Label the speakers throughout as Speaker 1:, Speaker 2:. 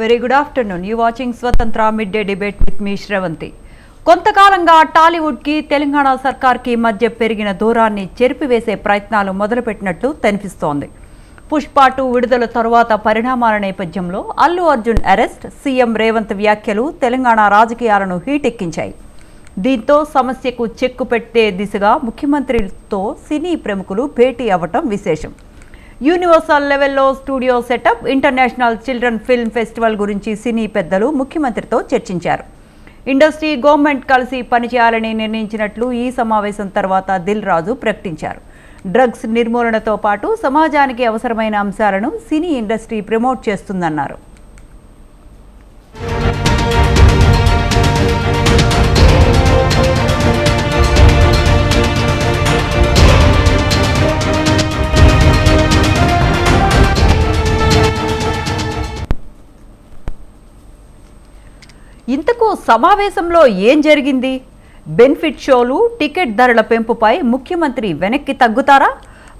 Speaker 1: Very good afternoon. You watching Swatantra Midday Debate with me, Shravanti. కొంతకాలంగా టాలీవుడ్కి తెలంగాణ సర్కార్కి మధ్య పెరిగిన దూరాన్ని చెరిపివేసే ప్రయత్నాలు మొదలుపెట్టినట్లు కనిపిస్తోంది. పుష్ప 2 విడుదల తరువాత పరిణామాల నేపథ్యంలో అల్లు అర్జున్ అరెస్ట్, సీఎం రేవంత్ వ్యాఖ్యలు తెలంగాణ రాజకీయాలను హీటెక్కించాయి. దీంతో సమస్యకు చెక్కు పెట్టే దిశగా ముఖ్యమంత్రితో సినీ ప్రముఖులు భేటీ అవ్వటం విశేషం. యూనివర్సల్ లెవెల్లో studio setup, international children film festival గురించి సినీ పెద్దలు ముఖ్యమంత్రితో చర్చించారు. ఇండస్ట్రీ, గవర్నమెంట్ కలిసి పనిచేయాలని నిర్ణయించినట్లు ఈ సమావేశం తర్వాత దిల్ రాజు ప్రకటించారు. డ్రగ్స్ నిర్మూలనతో పాటు సమాజానికి అవసరమైన అంశాలను సినీ ఇండస్ట్రీ ప్రమోట్ చేస్తుందన్నారు. ఇంతకు సమావేశంలో ఏం జరిగింది? బెనిఫిట్ షోలు, టికెట్ ధరల పెంపుపై ముఖ్యమంత్రి వెనక్కి తగ్గుతారా?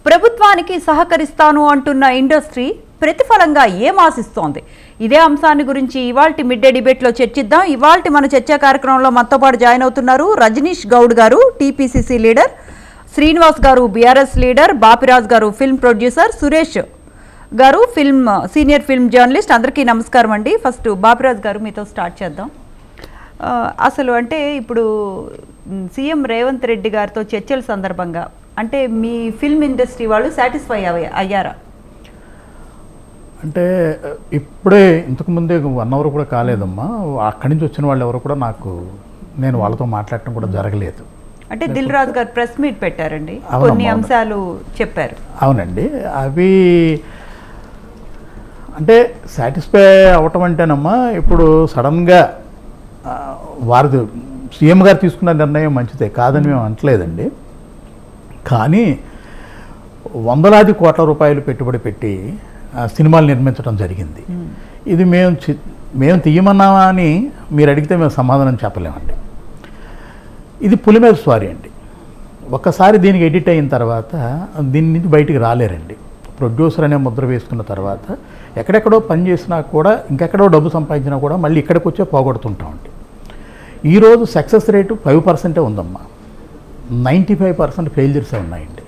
Speaker 1: ప్రభుత్వానికి సహకరిస్తాను అంటున్న ఇండస్ట్రీ ప్రతిఫలంగా ఏం ఆశిస్తోంది? ఇదే అంశాన్ని గురించి ఇవాల్టి మిడ్ డే డిబేట్లో చర్చిద్దాం. ఇవాల్టి మన చర్చా కార్యక్రమంలో మనతో పాటు జాయిన్ అవుతున్నారు రజనీష్ గౌడ్ గారు, టీపీసీసీ లీడర్, శ్రీనివాస్ గారు, బీఆర్ఎస్ లీడర్, బాపిరాజ్ గారు, ఫిల్మ్ ప్రొడ్యూసర్, సురేష్ గారు, సీనియర్ ఫిల్మ్ జర్నలిస్ట్. అందరికీ నమస్కారం అండి. ఫస్ట్ బాపిరాజ్ గారు, మీతో స్టార్ట్ చేద్దాం. అసలు అంటే ఇప్పుడు సీఎం రేవంత్ రెడ్డి గారితో చర్చల సందర్భంగా అంటే మీ ఫిల్మ్ ఇండస్ట్రీ వాళ్ళు సాటిస్ఫై అయ్యారా?
Speaker 2: అంటే ఇప్పుడే ఇంతకుముందే 1 అవర్ కూడా కాలేదమ్మా. అక్కడి నుంచి వచ్చిన వాళ్ళు ఎవరు కూడా నేను వాళ్ళతో మాట్లాడటం కూడా జరగలేదు.
Speaker 1: అంటే దిల్ రాజు గారు ప్రెస్ మీట్ పెట్టారండి, కొన్ని అంశాలు చెప్పారు.
Speaker 2: అవునండి, అవి అంటే సాటిస్ఫై అవ్వటం అంటేనమ్మా, ఇప్పుడు సడన్గా వారిది సీఎం గారు తీసుకున్న నిర్ణయం మంచిదే, కాదని మేము అనట్లేదండి. కానీ వందలాది కోట్ల రూపాయలు పెట్టుబడి పెట్టి సినిమాలు నిర్మించడం జరిగింది. ఇది మేము తీయమన్నామా అని మీరు అడిగితే మేము సమాధానం చెప్పలేమండి. ఇది పులిమేర స్వారీ అండి. ఒక్కసారి దీనికి ఎడిట్ అయిన తర్వాత దీని నుంచి బయటికి రాలేరండి. ప్రొడ్యూసర్ అనే ముద్ర వేసుకున్న తర్వాత ఎక్కడెక్కడో పని చేసినా కూడా, ఇంకెక్కడో డబ్బు సంపాదించినా కూడా మళ్ళీ ఇక్కడికి వచ్చే పోగొడుతుంటామండి. ఈరోజు సక్సెస్ రేటు 5% ఉందమ్మా, 95% ఫెయిల్యూర్సే ఉన్నాయండి.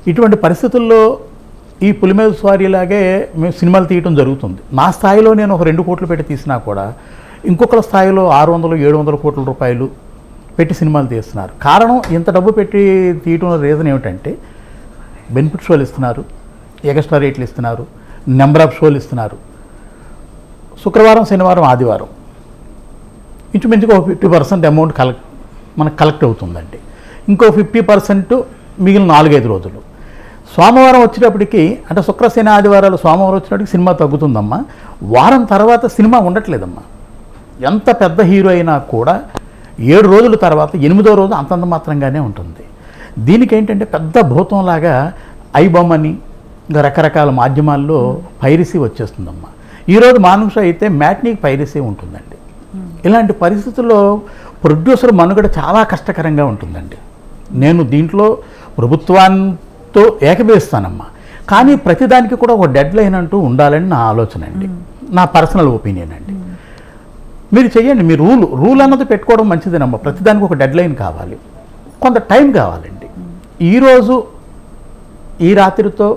Speaker 2: ఇటువంటి పరిస్థితుల్లో ఈ పులిమేర స్వారీలాగే మేము సినిమాలు తీయటం జరుగుతుంది. నా స్థాయిలో నేను ఒక 2 కోట్లు పెట్టి తీసినా కూడా ఇంకొకరి స్థాయిలో 600-700 కోట్ల రూపాయలు పెట్టి సినిమాలు తీస్తున్నారు. కారణం, ఇంత డబ్బు పెట్టి తీయటం రీజన్ ఏమిటంటే బెనిఫిట్ షోలు ఇస్తున్నారు, ఎక్స్ట్రా రేట్లు ఇస్తున్నారు, నెంబర్ ఆఫ్ షోలు ఇస్తున్నారు. శుక్రవారం, శనివారం, ఆదివారం ఇంచుమించుగా 50% అమౌంట్ మనకు కలెక్ట్ అవుతుందండి. ఇంకో 50% మిగిలిన 4-5 రోజులు. సోమవారం వచ్చేటప్పటికి, అంటే శుక్ర, శని, ఆదివారాలు, సోమవారం వచ్చేటప్పటికి సినిమా తగ్గుతుందమ్మా. వారం తర్వాత సినిమా ఉండట్లేదమ్మా. ఎంత పెద్ద హీరో అయినా కూడా 7 రోజుల తర్వాత 8వ రోజు అంతంత మాత్రంగానే ఉంటుంది. దీనికి ఏంటంటే పెద్ద భూతంలాగా ఐబొమ్మని ఇంకా రకరకాల మాధ్యమాల్లో పైరసీ వచ్చేస్తుందమ్మా. ఈరోజు మార్నింగ్ షో అయితే మ్యాట్నీకి పైరసీ ఉంటుందండి. ఇలాంటి పరిస్థితుల్లో ప్రొడ్యూసర్ మనుగడ చాలా కష్టకరంగా ఉంటుందండి. నేను దీంట్లో ప్రభుత్వంతో ఏకీభవిస్తానమ్మా. కానీ ప్రతిదానికి కూడా ఒక డెడ్ లైన్ అంటూ ఉండాలని నా ఆలోచన అండి, నా పర్సనల్ ఒపీనియన్ అండి. మీరు చెయ్యండి, మీ రూల్ అన్నది పెట్టుకోవడం మంచిదేనమ్మా. ప్రతిదానికి ఒక డెడ్ లైన్ కావాలి, కొంత టైం కావాలండి. ఈరోజు ఈ రాత్రితో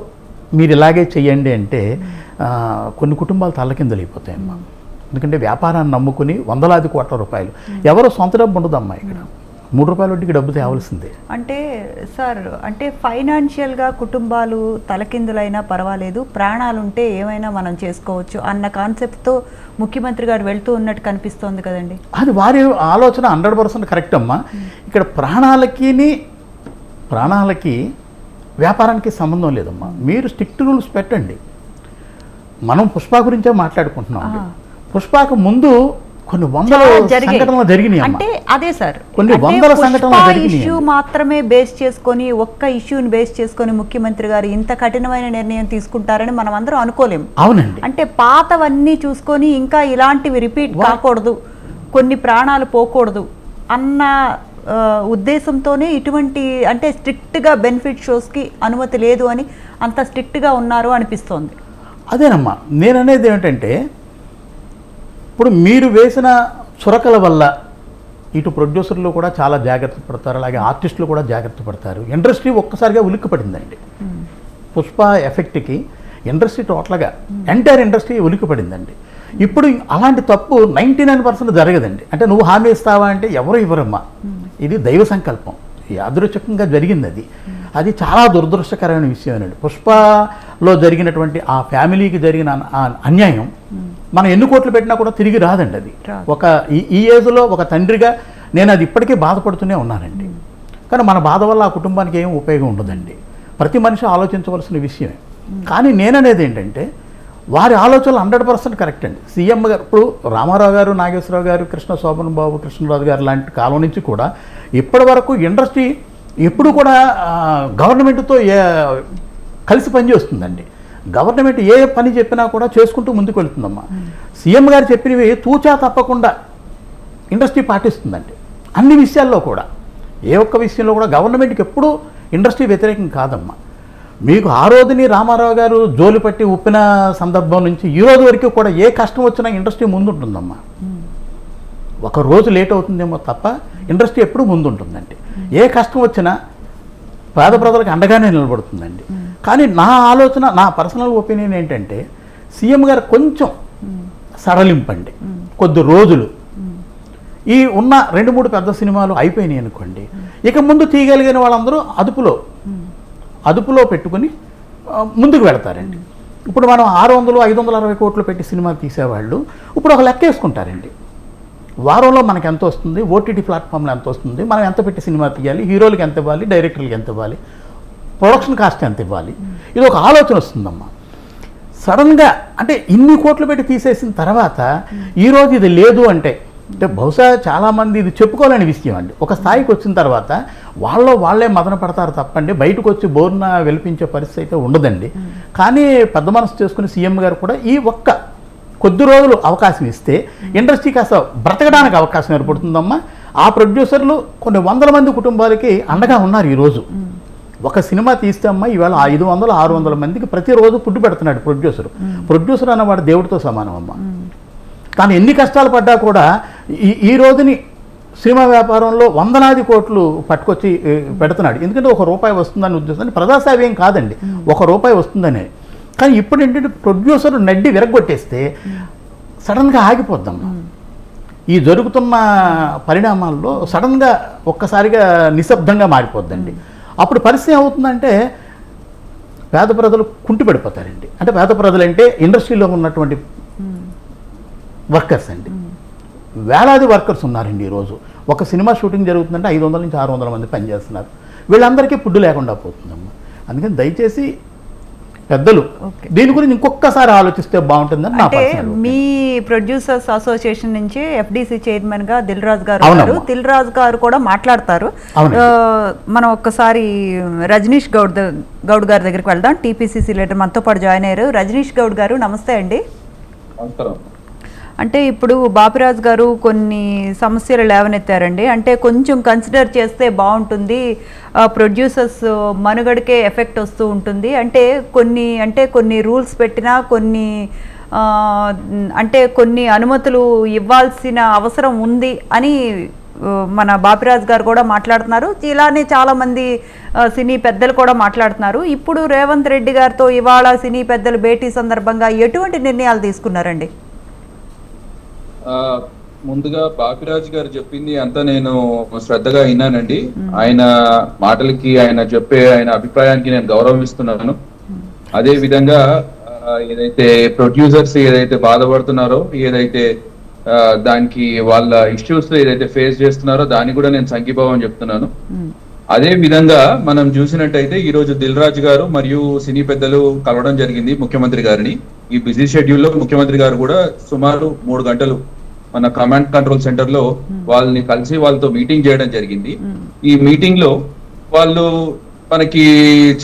Speaker 2: మీరు ఇలాగే చెయ్యండి అంటే కొన్ని కుటుంబాలు తల్లకిందలైపోతాయమ్మా. ఎందుకంటే వ్యాపారాన్ని నమ్ముకుని వందలాది కోట్ల రూపాయలు, ఎవరో సొంత డబ్బు ఉండదమ్మా. ఇక్కడ 3 రూపాయల వడ్డీకి డబ్బు తేవాల్సిందే.
Speaker 1: అంటే సార్, అంటే ఫైనాన్షియల్గా కుటుంబాలు తలకిందులైనా పర్వాలేదు, ప్రాణాలుంటే ఏమైనా మనం చేసుకోవచ్చు అన్న కాన్సెప్ట్తో ముఖ్యమంత్రి గారు వెళ్తూ ఉన్నట్టు కనిపిస్తోంది కదండి.
Speaker 2: అది వారి ఆలోచన 100% కరెక్ట్ అమ్మా. ఇక్కడ ప్రాణాలకి వ్యాపారానికి సంబంధం లేదమ్మా. మీరు స్ట్రిక్ట్ రూల్స్ పెట్టండి. మనం పుష్ప గురించే మాట్లాడుకుంటున్నాం. పుష్పకు ముందు కొన్ని వందల సంఘటనలు జరిగినాయి.
Speaker 1: అంటే అదే సార్,
Speaker 2: కొన్ని వందల సంఘటనలు జరిగినాయి.
Speaker 1: ఇష్యూ మాత్రమే బేస్ చేసుకొని, ఒక్క ఇష్యూని బేస్ చేసుకొని ముఖ్యమంత్రి గారు ఇంత కఠినమైన నిర్ణయం తీసుకుంటారని మనం అందరం అనుకోలేము.
Speaker 2: అవునండి.
Speaker 1: అంటే పాతవన్నీ చూసుకొని ఇంకా ఇలాంటివి రిపీట్ కాకూడదు, కొన్ని ప్రాణాలు పోకూడదు అన్న ఉద్దేశంతోనే ఇటువంటి, అంటే స్ట్రిక్ట్గా బెనిఫిట్ షోస్కి అనుమతి లేదు అని అంత స్ట్రిక్ట్గా ఉన్నారు అనిపిస్తోంది.
Speaker 2: అదేనమ్మా, నేను అనేది ఏమిటంటే ఇప్పుడు మీరు వేసిన చురకల వల్ల ఇటు ప్రొడ్యూసర్లు కూడా చాలా జాగ్రత్త పడతారు, అలాగే ఆర్టిస్టులు కూడా జాగ్రత్త పడతారు. ఇండస్ట్రీ ఒక్కసారిగా ఉలిక్కి పడిందండి. పుష్ప ఎఫెక్ట్కి ఇండస్ట్రీ టోటల్గా ఎంటైర్ ఇండస్ట్రీ ఉలిక్కి పడిందండి. ఇప్పుడు అలాంటి తప్పు 99% జరగదండి. అంటే నువ్వు హామీ ఇస్తావా అంటే ఎవరు ఇవ్వరమ్మా, ఇది దైవ సంకల్పం, యాదృచ్ఛికంగా జరిగింది. అది చాలా దురదృష్టకరమైన విషయం అండి. పుష్పలో జరిగినటువంటి ఆ ఫ్యామిలీకి జరిగిన అన్యాయం మనం ఎన్ని కోట్లు పెట్టినా కూడా తిరిగి రాదండి. అది ఒక ఈ ఏజ్లో ఒక తండ్రిగా నేను అది ఇప్పటికీ బాధపడుతూనే ఉన్నానండి. కానీ మన బాధ వల్ల ఆ కుటుంబానికి ఏం ఉపయోగం ఉండదండి. ప్రతి మనిషి ఆలోచించవలసిన విషయమే. కానీ నేననేది ఏంటంటే వారి ఆలోచనలు 100% కరెక్ట్ అండి. సీఎం గారు ఇప్పుడు రామారావు గారు, నాగేశ్వరరావు గారు, కృష్ణ శోభన్ బాబు, కృష్ణరాజు గారు లాంటి కాలం నుంచి కూడా ఇప్పటి వరకు ఇండస్ట్రీ ఎప్పుడు కూడా గవర్నమెంట్తో కలిసి పనిచేస్తుందండి. గవర్నమెంట్ ఏ పని చెప్పినా కూడా చేసుకుంటూ ముందుకు వెళ్తుందమ్మా. సీఎం గారు చెప్పినవి తూచా తప్పకుండా ఇండస్ట్రీ పాటిస్తుందండి. అన్ని విషయాల్లో కూడా, ఏ ఒక్క విషయంలో కూడా గవర్నమెంట్కి ఎప్పుడూ ఇండస్ట్రీ వ్యతిరేకం కాదమ్మా. మీకు ఆ రోజుని రామారావు గారు జోలి పట్టి ఉప్పిన సందర్భం నుంచి ఈ రోజు వరకు కూడా ఏ కష్టం వచ్చినా ఇండస్ట్రీ ముందుంటుందమ్మా. ఒక రోజు లేట్ అవుతుందేమో తప్ప ఇండస్ట్రీ ఎప్పుడూ ముందుంటుందండి. ఏ కష్టం వచ్చినా పేద ప్రజలకు అండగానే నిలబడుతుందండి. కానీ నా ఆలోచన, నా పర్సనల్ ఒపీనియన్ ఏంటంటే సీఎం గారు కొంచెం సడలింపండి, కొద్ది రోజులు. ఈ ఉన్న 2-3 పెద్ద సినిమాలు అయిపోయినాయి అనుకోండి, ఇక ముందు తీయగలిగిన వాళ్ళందరూ అదుపులో పెట్టుకుని ముందుకు వెళతారండి. ఇప్పుడు మనం 600-560 కోట్లు పెట్టి సినిమా తీసేవాళ్ళు ఇప్పుడు ఒక లెక్క వేసుకుంటారండి. వారంలో మనకు ఎంత వస్తుంది, ఓటీటీ ప్లాట్ఫామ్లో ఎంత వస్తుంది, మనం ఎంత పెట్టి సినిమా తీయాలి, హీరోలకి ఎంత ఇవ్వాలి, డైరెక్టర్లకి ఎంత ఇవ్వాలి, ప్రొడక్షన్ కాస్ట్ ఎంత ఇవ్వాలి, ఇది ఒక ఆలోచన వస్తుందమ్మా. సడన్గా అంటే ఇన్ని కోట్లు పెట్టి తీసేసిన తర్వాత ఈరోజు ఇది లేదు అంటే బహుశా చాలామంది ఇది చెప్పుకోలేని విషయం అండి. ఒక స్థాయికి వచ్చిన తర్వాత వాళ్ళే మదన పడతారు తప్పండి, బయటకు వచ్చి బోర్న వెలిపించే పరిస్థితి అయితే ఉండదండి. కానీ పెద్ద మనసు చేసుకుని సీఎం గారు కూడా ఈ కొద్ది రోజులు అవకాశం ఇస్తే ఇండస్ట్రీకి అసలు బ్రతకడానికి అవకాశం ఏర్పడుతుందమ్మా. ఆ ప్రొడ్యూసర్లు కొన్ని 100 మంది కుటుంబాలకి అండగా ఉన్నారు. ఈరోజు ఒక సినిమా తీస్తే అమ్మా ఇవాళ 500-600 మందికి ప్రతిరోజు ఫుడ్ పెడుతున్నాడు ప్రొడ్యూసర్ అన్నవాడు దేవుడితో సమానం అమ్మ. కానీ ఎన్ని కష్టాలు పడ్డా కూడా ఈ రోజుని సినిమా వ్యాపారంలో వందలాది కోట్లు పట్టుకొచ్చి పెడుతున్నాడు. ఎందుకంటే ₹1 వస్తుందని ఉద్దేశం, ప్రజాసేవేం కాదండి, ₹1 వస్తుందనే. కానీ ఇప్పుడు ఏంటంటే ప్రొడ్యూసర్ నడ్డి విరగొట్టేస్తే సడన్గా ఆగిపోద్దమ్మా. ఈ జరుగుతున్న పరిణామాల్లో సడన్గా ఒక్కసారిగా నిశ్శబ్దంగా మారిపోద్దండి. అప్పుడు పరిస్థితి ఏమవుతుందంటే పేద ప్రజలు కుంటి పడిపోతారండి. అంటే పేద ప్రజలు అంటే ఇండస్ట్రీలో ఉన్నటువంటి వర్కర్స్ అండి. వేలాది వర్కర్స్ ఉన్నారండి. ఈరోజు ఒక సినిమా షూటింగ్ జరుగుతుందంటే 500-600 మంది పనిచేస్తున్నారు. వీళ్ళందరికీ ఫుడ్ లేకుండా పోతుందమ్మా. అందుకని దయచేసి పెద్దలు దీని గురించి ఇంకొకసారి ఆలోచిస్తే బాగుంటుందని నా పర్సనల్.
Speaker 1: మీ ప్రొడ్యూసర్స్ అసోసియేషన్ నుంచి ఎఫ్డిసి చైర్మన్ గా దిల్ రాజు గారు కూడా మాట్లాడతారు. మనం ఒక్కసారి రజనీష్ గౌడ్ గారి దగ్గరికి వెళ్దాం. టీపీసీసీ లీడర్ మనతో పాటు జాయిన్ అయ్యారు. రజనీష్ గౌడ్ గారు నమస్తే అండి. అంటే ఇప్పుడు బాపిరాజు గారు కొన్ని సమస్యలు లేవనెత్తారండి. అంటే కొంచెం కన్సిడర్ చేస్తే బాగుంటుంది, ప్రొడ్యూసర్స్ మనుగడకే ఎఫెక్ట్ వస్తూ ఉంటుంది. అంటే కొన్ని రూల్స్ పెట్టినా కొన్ని అనుమతులు ఇవ్వాల్సిన అవసరం ఉంది అని మన బాపిరాజు గారు కూడా మాట్లాడుతున్నారు. ఇలానే చాలామంది సినీ పెద్దలు కూడా మాట్లాడుతున్నారు. ఇప్పుడు రేవంత్ రెడ్డి గారితో ఇవాళ సినీ పెద్దలు భేటీ సందర్భంగా ఎటువంటి నిర్ణయాలు తీసుకున్నారండి?
Speaker 3: ముందుగా బాపిరాజు గారు చెప్పింది అంతా నేను శ్రద్ధగా విన్నానండి. ఆయన మాటలకి, ఆయన అభిప్రాయానికి నేను గౌరవిస్తున్నాను. అదే విధంగా ఏదైతే ప్రొడ్యూసర్స్ ఏదైతే బాధపడుతున్నారో, ఏదైతే దానికి వాళ్ళ ఇష్యూస్ ఏదైతే ఫేస్ చేస్తున్నారో దానికి కూడా నేను సంఘీభావం చెప్తున్నాను. అదే విధంగా మనం చూసినట్టయితే ఈ రోజు దిల్ రాజు గారు మరియు సినీ పెద్దలు కలవడం జరిగింది ముఖ్యమంత్రి గారిని. ఈ బిజీ షెడ్యూల్లో ముఖ్యమంత్రి గారు కూడా సుమారు 3 గంటలు మన కమాండ్ కంట్రోల్ సెంటర్ లో వాళ్ళని కలిసి వాళ్ళతో మీటింగ్ చేయడం జరిగింది. ఈ మీటింగ్ లో వాళ్ళు మనకి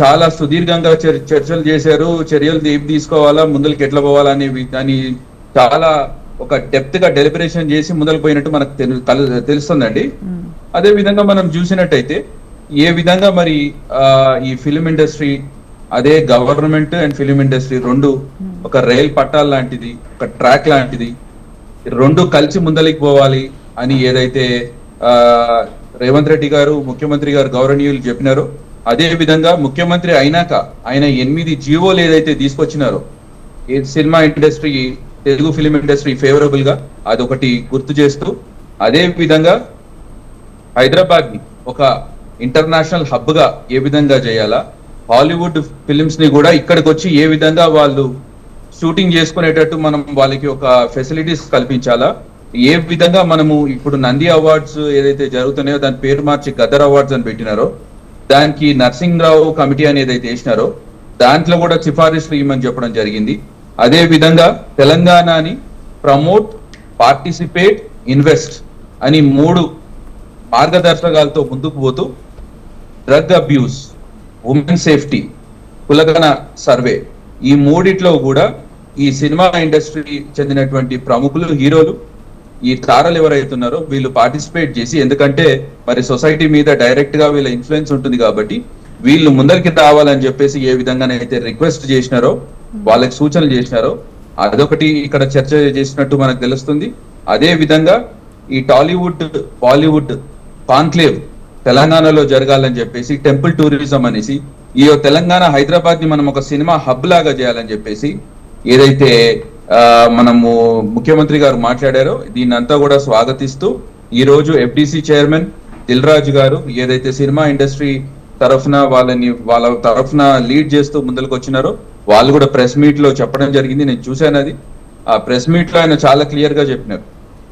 Speaker 3: చాలా సుదీర్ఘంగా చర్చలు చేశారు. చర్యలు ఏం తీసుకోవాలా, ముందుకు ఎట్లా పోవాలా అని చాలా ఒక డెప్త్ గా డెలిబరేషన్ చేసి ముందరకు పోయినట్టు మనకు తెలుస్తుందండి. అదే విధంగా మనం చూసినట్టయితే ఏ విధంగా మరి ఈ ఫిలిం ఇండస్ట్రీ, అదే గవర్నమెంట్ అండ్ ఫిలిం ఇండస్ట్రీ రెండు ఒక రైల్ పట్టాల లాంటిది, ఒక ట్రాక్ లాంటిది. రెండు కలిసి ముందలికి పోవాలి అని ఏదైతే రేవంత్ రెడ్డి గారు ముఖ్యమంత్రి గారు గౌరవనీయులు చెప్పినారో, అదే విధంగా ముఖ్యమంత్రి అయినాక ఆయన 8 జీవోలు ఏదైతే తీసుకొచ్చినారో ఈ cinema industry, Telugu film industry favourable గా, అదొకటి గుర్తు చేస్తూ, అదే విధంగా హైదరాబాద్ ని ఒక ఇంటర్నేషనల్ హబ్ గా ఏ విధంగా చేయాలా, హాలీవుడ్ ఫిలిమ్స్ ని కూడా ఇక్కడికి వచ్చి ఏ విధంగా వాళ్ళు షూటింగ్ చేసుకునేటట్టు మనం వాళ్ళకి ఒక ఫెసిలిటీస్ కల్పించాలా, ఏ విధంగా మనము ఇప్పుడు నంది అవార్డ్స్ ఏదైతే జరుగుతున్నాయో దాని పేరు మార్చి గదర్ అవార్డ్స్ అని పెట్టినారో, దానికి నరసింహరావు కమిటీ అని ఏదైతే వేసినారో దాంట్లో కూడా సిఫారసులు ఇవ్వమని చెప్పడం జరిగింది. అదే విధంగా తెలంగాణని ప్రమోట్, పార్టిసిపేట్, ఇన్వెస్ట్ అని 3 మార్గదర్శకాలతో ముందుకు పోతూ డ్రగ్ అబ్యూస్, ఉమెన్ సేఫ్టీ, కులగణ సర్వే, ఈ 3 కూడా ఈ సినిమా ఇండస్ట్రీ చెందినటువంటి ప్రముఖులు, హీరోలు, ఈ తారలు ఎవరైతున్నారో వీళ్ళు పార్టిసిపేట్ చేసి, ఎందుకంటే మరి సొసైటీ మీద డైరెక్ట్ గా వీళ్ళ ఇన్ఫ్లుయెన్స్ ఉంటుంది కాబట్టి వీళ్ళు ముందరికి రావాలని చెప్పేసి ఏ విధంగానైతే రిక్వెస్ట్ చేసినారో, వాళ్ళకి సూచనలు చేసినారో అదొకటి ఇక్కడ చర్చ చేసినట్టు మనకు తెలుస్తుంది. అదే విధంగా ఈ టాలీవుడ్ బాలీవుడ్ కాన్క్లేవ్ తెలంగాణలో జరగాలని చెప్పేసి, టెంపుల్ టూరిజం అనేసి, ఈ తెలంగాణ హైదరాబాద్ ని మనం ఒక సినిమా హబ్ లాగా చేయాలని చెప్పేసి ఏదైతే మనము ముఖ్యమంత్రి గారు మాట్లాడారో దీన్ని అంతా కూడా స్వాగతిస్తూ, ఈ రోజు ఎఫ్డిసి చైర్మన్ దిల్ రాజు గారు ఏదైతే సినిమా ఇండస్ట్రీ తరఫున వాళ్ళ తరఫున లీడ్ చేస్తూ ముందుకు వచ్చినారో వాళ్ళు కూడా ప్రెస్ మీట్ లో చెప్పడం జరిగింది. నేను చూశాను అది. ఆ ప్రెస్ మీట్ లో ఆయన చాలా క్లియర్ గా చెప్పినారు,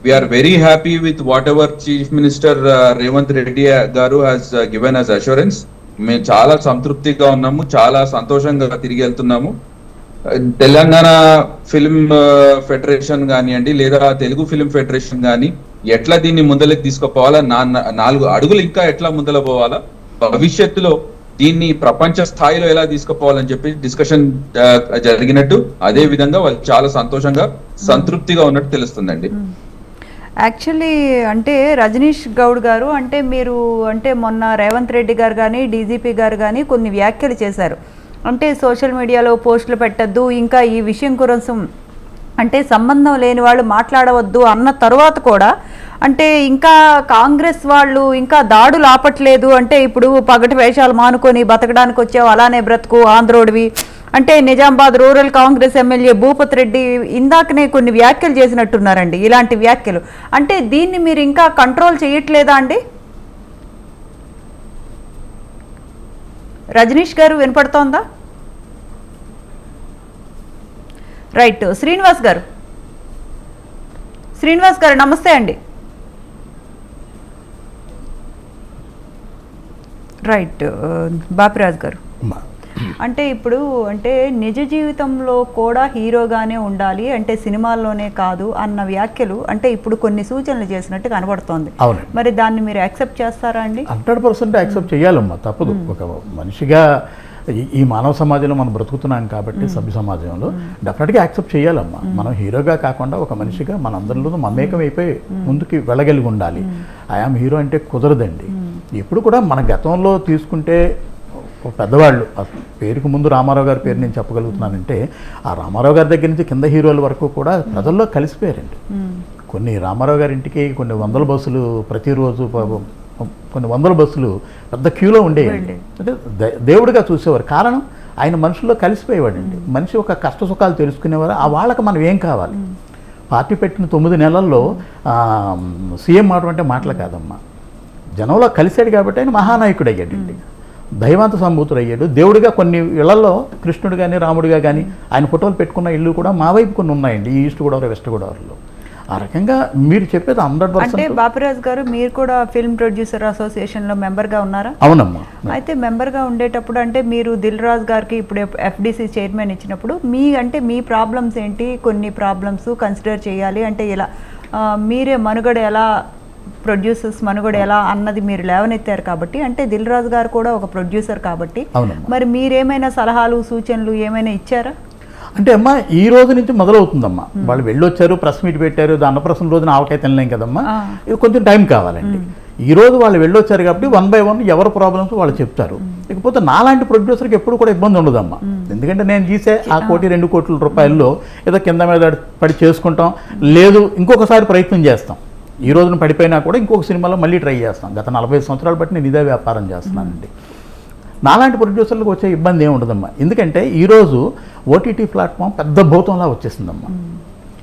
Speaker 3: we are very happy with whatever chief minister Revanth Reddy గారు హాస్ గివెన్ అస్ అష్యూరెన్స్. మేము చాలా సంతృప్తిగా ఉన్నాము, చాలా సంతోషంగా తిరిగి వెళ్తున్నాము. తెలంగాణ ఫిల్మ్ ఫెడరేషన్ కానివ్వండి, లేదా తెలుగు ఫిల్మ్ ఫెడరేషన్ కానీ ఎట్లా దీన్ని ముందలకి తీసుకుపోవాలా, 4 అడుగులు ఇంకా ఎట్లా ముందల పోవాలా, భవిష్యత్తులో దీన్ని ప్రపంచ స్థాయిలో ఎలా తీసుకుపోవాలని చెప్పి డిస్కషన్ జరిగినట్టు, అదే విధంగా వాళ్ళు చాలా సంతోషంగా సంతృప్తిగా ఉన్నట్టు తెలుస్తుందండి.
Speaker 1: యాక్చువల్లీ అంటే రజనీష్ గౌడ్ గారు, అంటే మీరు అంటే మొన్న రేవంత్ రెడ్డి గారు కానీ డీజీపీ గారు కానీ కొన్ని వ్యాఖ్యలు చేశారు. అంటే సోషల్ మీడియాలో పోస్టులు పెట్టద్దు, ఇంకా ఈ విషయం కోసం అంటే సంబంధం లేని వాళ్ళు మాట్లాడవద్దు అన్న తర్వాత కూడా అంటే ఇంకా కాంగ్రెస్ వాళ్ళు ఇంకా దాడులు ఆపట్లేదు. అంటే ఇప్పుడు పగటి వేషాలు మానుకొని బతకడానికి వచ్చావు, అలానే బ్రతుకు, ఆంధ్రోడివి అంటే నిజామాబాద్ రూరల్ కాంగ్రెస్ ఎమ్మెల్యే భూపత్ రెడ్డి ఇందాకనే కొన్ని వ్యాఖ్యలు చేసినట్టున్నారండి. ఇలాంటి వ్యాఖ్యలు అంటే దీన్ని మీరు ఇంకా కంట్రోల్ చేయట్లేదా అండి? రజనీష్ గారు వినపడుతోందా? రైట్. శ్రీనివాస్ గారు నమస్తే అండి. రైట్. బాపిరాజు గారు, అంటే ఇప్పుడు అంటే నిజ జీవితంలో కూడా హీరోగానే ఉండాలి, అంటే సినిమాల్లోనే కాదు అన్న వ్యాఖ్యలు అంటే ఇప్పుడు కొన్ని సూచనలు చేసినట్టు కనబడుతోంది. మరి దాన్ని మీరు యాక్సెప్ట్ చేస్తారా అండి?
Speaker 2: 100% యాక్సెప్ట్ చేయాలమ్మా, తప్పదు. ఒక మనిషిగా ఈ మానవ సమాజంలో మనం బ్రతుకుతున్నాం కాబట్టి, సభ్య సమాజంలో డెఫినెట్గా యాక్సెప్ట్ చేయాలమ్మా. మనం హీరోగా కాకుండా ఒక మనిషిగా మనందరిలోనూ మమేకం అయిపోయి ముందుకి వెళ్ళగలిగి ఉండాలి. ఐఆమ్ హీరో అంటే కుదరదండి. ఎప్పుడు కూడా మన గతంలో తీసుకుంటే పెద్దవాళ్ళు, పేరుకు ముందు రామారావు గారి పేరు నేను చెప్పగలుగుతున్నానంటే, ఆ రామారావు గారి దగ్గర నుంచి కింద హీరోల వరకు కూడా ప్రజల్లో కలిసిపోయారండి. కొన్ని రామారావు గారి ఇంటికి కొన్ని 100 బస్సులు ప్రతిరోజు, కొన్ని 100 బస్సులు పెద్ద క్యూలో ఉండేయండి. అంటే దేవుడిగా చూసేవారు. కారణం ఆయన మనుషుల్లో కలిసిపోయేవాడండి. మనిషి ఒక కష్ట సుఖాలు తెలుసుకునేవారు. ఆ వాళ్ళకి మనం ఏం కావాలి? పార్టీ పెట్టిన 9 నెలల్లో సీఎం అవడం అంటే మాటలు కాదమ్మా. జనంలో కలిశాడు కాబట్టి ఆయన మహానాయకుడు అయ్యాడండి, దైవాంత సంభూతుడు అయ్యాడు. దేవుడిగా కొన్ని ఇళ్లలో కృష్ణుడు కానీ రాముడిగా కానీ ఆయన ఫోటోలు పెట్టుకున్న ఇల్లు కూడా మా వైపు కొన్ని ఉన్నాయండి, ఈస్ట్ గోదావరి వెస్ట్ గోదావరిలో. ఆ రకంగా మీరు చెప్పేది 100%.
Speaker 1: అంటే బాపిరాజు గారు, మీరు కూడా ఫిల్మ్ ప్రొడ్యూసర్ అసోసియేషన్లో మెంబర్గా ఉన్నారా?
Speaker 2: అవునమ్మా.
Speaker 1: అయితే మెంబర్గా ఉండేటప్పుడు అంటే మీరు దిల్ రాజు గారికి ఇప్పుడు ఎఫ్డిసి చైర్మన్ ఇచ్చినప్పుడు మీ ప్రాబ్లమ్స్ ఏంటి, కొన్ని ప్రాబ్లమ్స్ కన్సిడర్ చేయాలి అంటే ఇలా మీరే మనుగడ ఎలా, ప్రొడ్యూసర్స్ మనుగడ ఎలా అన్నది మీరు లేవనెత్తారు కాబట్టి, అంటే దిల్ రాజు గారు కూడా ఒక ప్రొడ్యూసర్ కాబట్టి మరి మీరేమైనా సలహాలు సూచనలు ఏమైనా ఇచ్చారా?
Speaker 2: అంటే అమ్మా, ఈ రోజు నుంచి మొదలవుతుందమ్మా. వాళ్ళు వెళ్ళొచ్చారు, ప్రెస్ మీట్ పెట్టారు, అన్నప్రసన్న రోజున ఆవకాయ తినలేం కదమ్మా, ఇది కొంచెం టైం కావాలండి. ఈ రోజు వాళ్ళు వెళ్ళొచ్చారు కాబట్టి 1 by 1 ఎవరి ప్రాబ్లమ్స్ వాళ్ళు చెప్తారు. ఇక ఇకపోతే నాలాంటి ప్రొడ్యూసర్కి ఎప్పుడు కూడా ఇబ్బంది ఉండదమ్మా. ఎందుకంటే నేను గీసే ఆ 1-2 కోట్ల రూపాయల్లో ఏదో కింద మీద పడి చేసుకుంటాం, లేదు ఇంకొకసారి ప్రయత్నం చేస్తాం. ఈ రోజున పడిపోయినా కూడా ఇంకొక సినిమాలో మళ్ళీ ట్రై చేస్తాం. గత 45 సంవత్సరాలు బట్టి నేను ఇదే వ్యాపారం చేస్తున్నానండి. నాలాంటి ప్రొడ్యూసర్లకు వచ్చే ఇబ్బంది ఏమి ఉండదమ్మా. ఎందుకంటే ఈరోజు ఓటీటీ ప్లాట్ఫామ్ పెద్ద భూతంలా వచ్చేసిందమ్మా.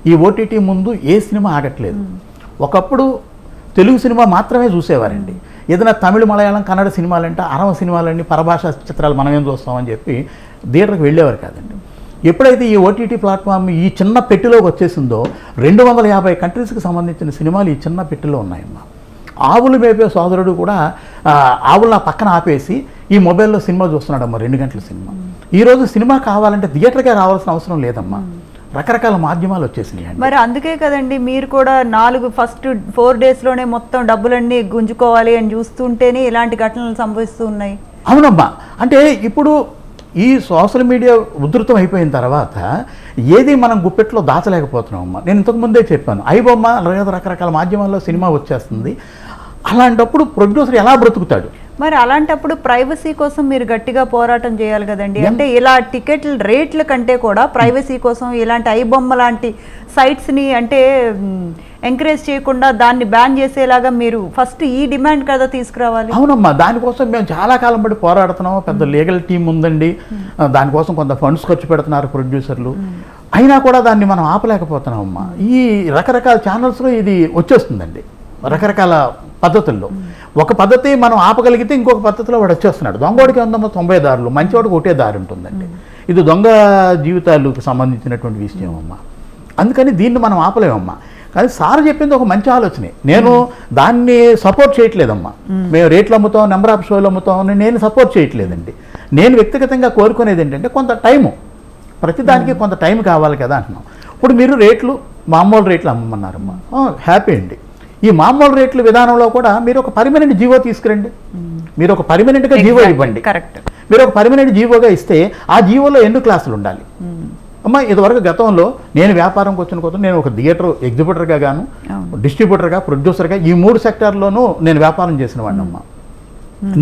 Speaker 2: ఈ ఓటీటీ ముందు ఏ సినిమా ఆగట్లేదు. ఒకప్పుడు తెలుగు సినిమా మాత్రమే చూసేవారండి. ఏదైనా తమిళ, మలయాళం, కన్నడ సినిమాలంటే అరవ సినిమాలన్నీ పరభాషా చిత్రాలు మనమేం చూస్తామని చెప్పి థియేటర్కి వెళ్ళేవారు కాదండి. ఎప్పుడైతే ఈ ఓటీటీ ప్లాట్ఫామ్ ఈ చిన్న పెట్టెలోకి వచ్చేసిందో 250 కంట్రీస్కి సంబంధించిన సినిమాలు ఈ చిన్న పెట్టెలో ఉన్నాయమ్మా. ఆవులు మేపే సోదరుడు కూడా ఆవులు పక్కన ఆపేసి ఈ మొబైల్లో సినిమా చూస్తున్నాడమ్మా, 2 గంటల సినిమా. ఈరోజు సినిమా కావాలంటే థియేటర్కే రావాల్సిన అవసరం లేదమ్మా, రకరకాల మాధ్యమాలు వచ్చేసినాయి.
Speaker 1: మరి అందుకే కదండి మీరు కూడా ఫస్ట్ 4 డేస్లోనే మొత్తం డబ్బులన్నీ గుంజుకోవాలి అని చూస్తుంటేనే ఇలాంటి ఘటనలు సంభవిస్తూ ఉన్నాయి.
Speaker 2: అవునమ్మా, అంటే ఇప్పుడు ఈ సోషల్ మీడియా ఉధృతం అయిపోయిన తర్వాత ఏది మనం గుప్పెట్లో దాచలేకపోతున్నామమ్మా. నేను ఇంతకుముందే చెప్పాను, ఐబొమ్మ లేదా రకరకాల మాధ్యమాల్లో సినిమా వచ్చేస్తుంది. అలాంటప్పుడు ప్రొడ్యూసర్ ఎలా బ్రతుకుతాడు?
Speaker 1: మరి అలాంటప్పుడు ప్రైవసీ కోసం మీరు గట్టిగా పోరాటం చేయాలి కదండి. అంటే ఇలా టికెట్ల రేట్ల కంటే కూడా ప్రైవసీ కోసం ఇలాంటి ఐబొమ్మ లాంటి సైట్స్ని అంటే ఎంకరేజ్ చేయకుండా దాన్ని బ్యాన్ చేసేలాగా మీరు ఫస్ట్ ఈ డిమాండ్ కదా తీసుకురావాలి.
Speaker 2: అవునమ్మా, దానికోసం మేము చాలా కాలం బట్టి పోరాడుతున్నాము. పెద్ద లీగల్ టీం ఉందండి, దానికోసం కొంత ఫండ్స్ ఖర్చు పెడుతున్నారు ప్రొడ్యూసర్లు. అయినా కూడా దాన్ని మనం ఆపలేకపోతున్నామమ్మా. ఈ రకరకాల ఛానల్స్లో ఇది వచ్చేస్తుందండి రకరకాల పద్ధతుల్లో. ఒక పద్ధతి మనం ఆపగలిగితే ఇంకొక పద్ధతిలో వాడు వచ్చేస్తున్నాడు. దొంగోడికి ఉందమ్మా 90 దారులు, మంచివాడికి ఒకటే దారి ఉంటుందండి. ఇది దొంగ జీవితాలకు సంబంధించినటువంటి విషయం అమ్మా. అందుకని దీన్ని మనం ఆపలేమమ్మా. కానీ సార్ చెప్పింది ఒక మంచి ఆలోచనే. నేను దాన్ని సపోర్ట్ చేయట్లేదమ్మా. మేము రేట్లు అమ్ముతాం, నెంబర్ ఆఫ్ షోలు అమ్ముతాం అని నేను సపోర్ట్ చేయట్లేదండి. నేను వ్యక్తిగతంగా కోరుకునేది ఏంటంటే కొంత టైము, ప్రతిదానికి కొంత టైం కావాలి కదా అంటున్నాం. ఇప్పుడు మీరు రేట్లు మామూలు రేట్లు అమ్మమన్నారమ్మా, హ్యాపీ అండి. ఈ మామూలు రేట్ల విధానంలో కూడా మీరు ఒక పర్మనెంట్ జీవో తీసుకురండి. మీరు ఒక పర్మనెంట్గా జీవో ఇవ్వండి.
Speaker 1: కరెక్ట్.
Speaker 2: మీరు ఒక పర్మనెంట్ జీవోగా ఇస్తే ఆ జీవోలో ఎన్ని క్లాసులు ఉండాలి అమ్మా. ఇదివరకు గతంలో నేను వ్యాపారంకి వచ్చిన కొత్త నేను ఒక థియేటర్ ఎగ్జిబిటర్గా గాను, డిస్ట్రిబ్యూటర్గా, ప్రొడ్యూసర్గా ఈ 3 సెక్టార్లోనూ నేను వ్యాపారం చేసిన వాడిని అమ్మా.